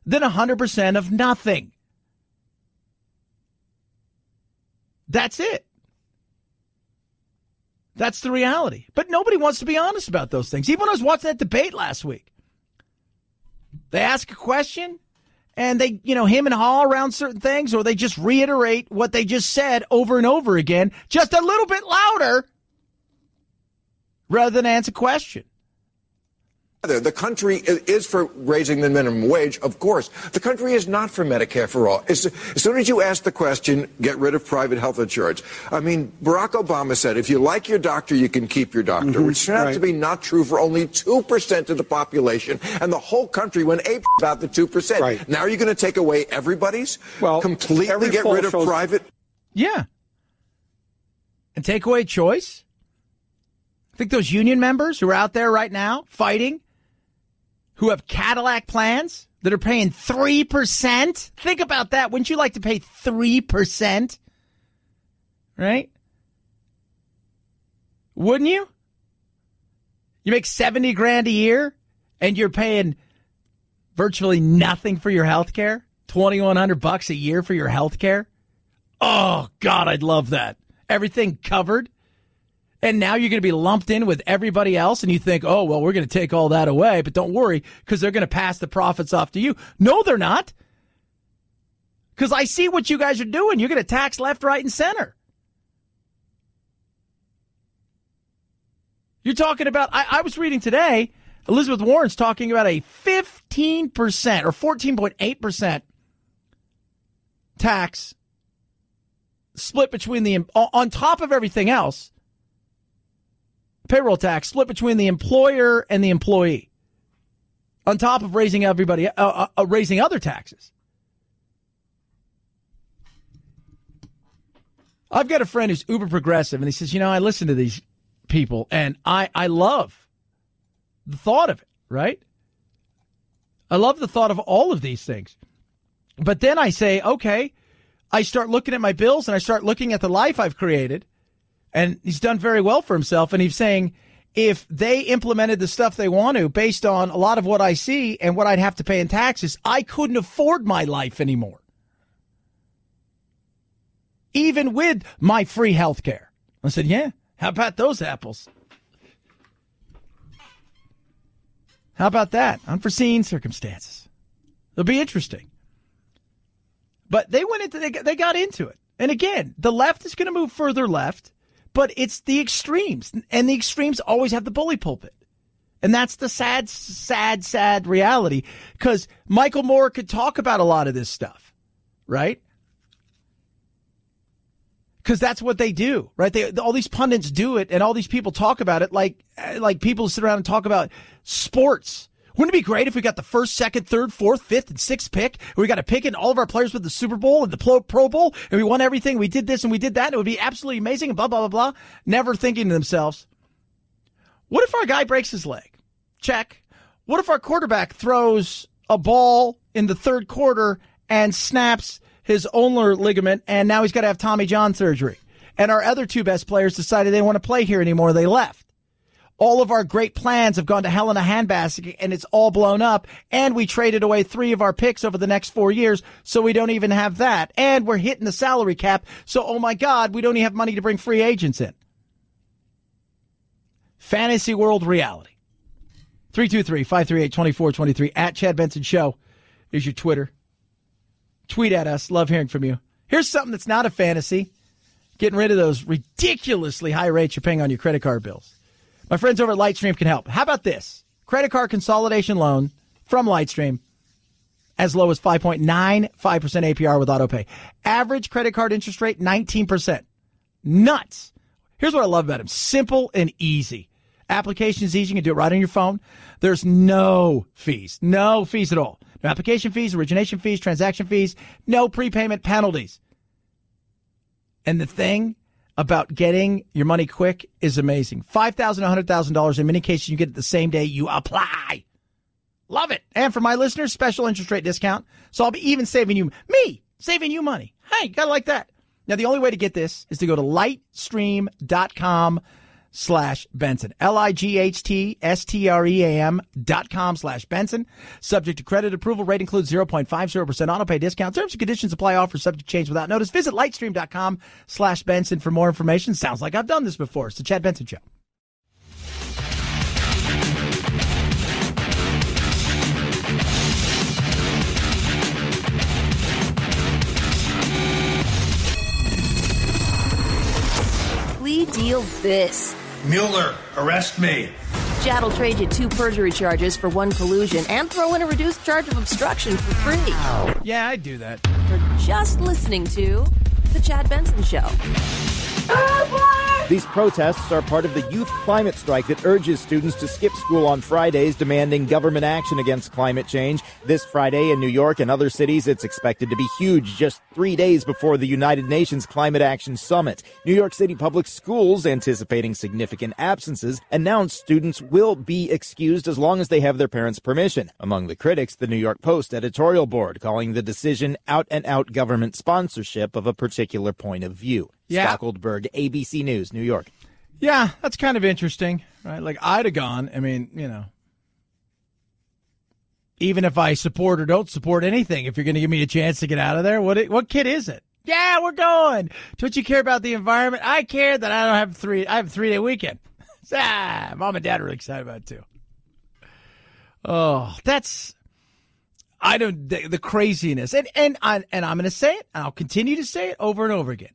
than 100% of nothing. That's it. That's the reality. But nobody wants to be honest about those things. Even when I was watching that debate last week, they ask a question and they, him and haw around certain things, or they just reiterate what they just said over and over again, just a little bit louder, rather than answer a question. The country is for raising the minimum wage, of course. The country is not for Medicare for all. As soon as you ask the question, get rid of private health insurance. I mean, Barack Obama said, if you like your doctor, you can keep your doctor, which turned out to be not true for only 2% of the population, and the whole country went ape about the 2%. Right. Now you're going to take away everybody's? Well, completely get rid of private? Yeah. And take away choice? I think those union members who are out there right now fighting, who have Cadillac plans that are paying 3%. Think about that. Wouldn't you like to pay 3%? Right? Wouldn't you? You make $70,000 a year and you're paying virtually nothing for your health care? $2,100 a year for your health care? Oh, God, I'd love that. Everything covered. And now you're going to be lumped in with everybody else, and you think, oh, well, we're going to take all that away, but don't worry, because they're going to pass the profits off to you. No, they're not. Because I see what you guys are doing. You're going to tax left, right, and center. You're talking about, I was reading today, Elizabeth Warren's talking about a 15% or 14.8% tax split between on top of everything else, payroll tax split between the employer and the employee, on top of raising raising other taxes. I've got a friend who's uber progressive, and he says, I listen to these people, and I love the thought of it, right? I love the thought of all of these things. But then I say, okay, I start looking at my bills, and I start looking at the life I've created. And he's done very well for himself. And he's saying if they implemented the stuff they want to based on a lot of what I see and what I'd have to pay in taxes, I couldn't afford my life anymore. Even with my free health care. I said, yeah, how about those apples? How about that? Unforeseen circumstances. It'll be interesting. But they got into it. And again, the left is going to move further left, but it's the extremes. And the extremes always have the bully pulpit. And that's the sad reality. Because Michael Moore could talk about a lot of this stuff, right? Because that's what they do, right? All these pundits do it, and all these people talk about it like people sit around and talk about sports. Wouldn't it be great if we got the first, second, third, fourth, fifth, and sixth pick? And we got to pick in all of our players with the Super Bowl and the Pro Bowl, and we won everything. We did this and we did that, and it would be absolutely amazing, and blah, blah, blah, blah. Never thinking to themselves, what if our guy breaks his leg? Check. What if our quarterback throws a ball in the third quarter and snaps his ulnar ligament, and now he's got to have Tommy John surgery? And our other two best players decided they didn't want to play here anymore. They left. All of our great plans have gone to hell in a handbasket, and it's all blown up. And we traded away 3 of our picks over the next 4 years, so we don't even have that. And we're hitting the salary cap, so, oh my God, we don't even have money to bring free agents in. Fantasy world reality. 323-538-2423 at Chad Benson Show is your Twitter. Tweet at us. Love hearing from you. Here's something that's not a fantasy. Getting rid of those ridiculously high rates you're paying on your credit card bills. My friends over at Lightstream can help. How about this? Credit card consolidation loan from Lightstream as low as 5.95% APR with autopay. Average credit card interest rate, 19%. Nuts. Here's what I love about them. Simple and easy. Application is easy. You can do it right on your phone. There's no fees. No fees at all. No application fees, origination fees, transaction fees, no prepayment penalties. And the thing about getting your money quick is amazing. $5,000, $100,000. In many cases, you get it the same day you apply. Love it. And for my listeners, special interest rate discount. So I'll be even saving you money. Hey, gotta like that. Now, the only way to get this is to go to lightstream.com/Benson. lightstream.com/Benson. Subject to credit approval. Rate includes 0.50% autopay discount. Terms and conditions apply. Offer subject to change without notice. Visit lightstream.com/Benson for more information. Sounds like I've done this before. It's the Chad Benson Show. Plea deal this. Mueller, arrest me. Chad will trade you 2 perjury charges for 1 collusion and throw in a reduced charge of obstruction for free. Yeah, I'd do that. For just listening to The Chad Benson Show. These protests are part of the youth climate strike that urges students to skip school on Fridays, demanding government action against climate change. This Friday in New York and other cities, it's expected to be huge, just 3 days before the United Nations Climate Action Summit. New York City Public Schools, anticipating significant absences, announced students will be excused as long as they have their parents' permission. Among the critics, the New York Post editorial board, calling the decision out-and-out government sponsorship of a particular point of view. Yeah. Scott Goldberg, ABC News, New York. Yeah, that's kind of interesting, right? Like, I'd have gone. I mean, you know, even if I support or don't support anything, if you're going to give me a chance to get out of there, what kid is it? Yeah, we're going. Don't you care about the environment? I care that I have a 3-day weekend. Mom and dad are really excited about it, too. Oh, that's, the craziness. And I'm going to say it, and I'll continue to say it over and over again.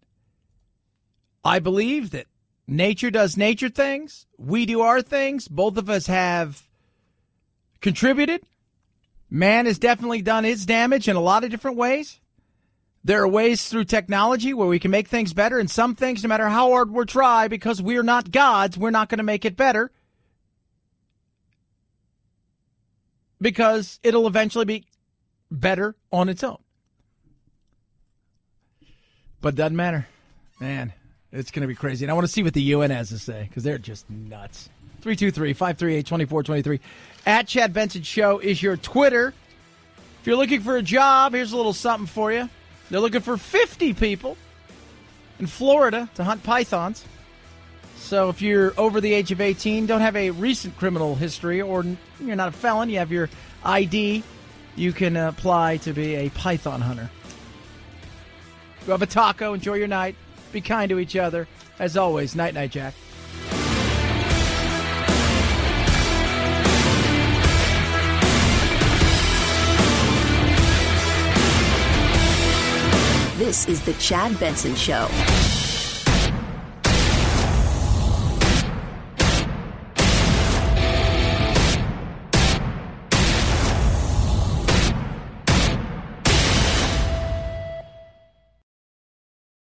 I believe that nature does nature things. We do our things. Both of us have contributed. Man has definitely done his damage in a lot of different ways. There are ways through technology where we can make things better, and some things, no matter how hard we try, because we're not gods, we're not going to make it better. Because it'll eventually be better on its own. But it doesn't matter. Man. It's going to be crazy. And I want to see what the UN has to say, because they're just nuts. 323-538-2423. At Chad Benson Show is your Twitter. If you're looking for a job, here's a little something for you. They're looking for 50 people in Florida to hunt pythons. So if you're over the age of 18, don't have a recent criminal history, or you're not a felon, you have your ID, you can apply to be a python hunter. Go have a taco, enjoy your night. Be kind to each other. As always, night-night, Jack. The Chad Benson Show.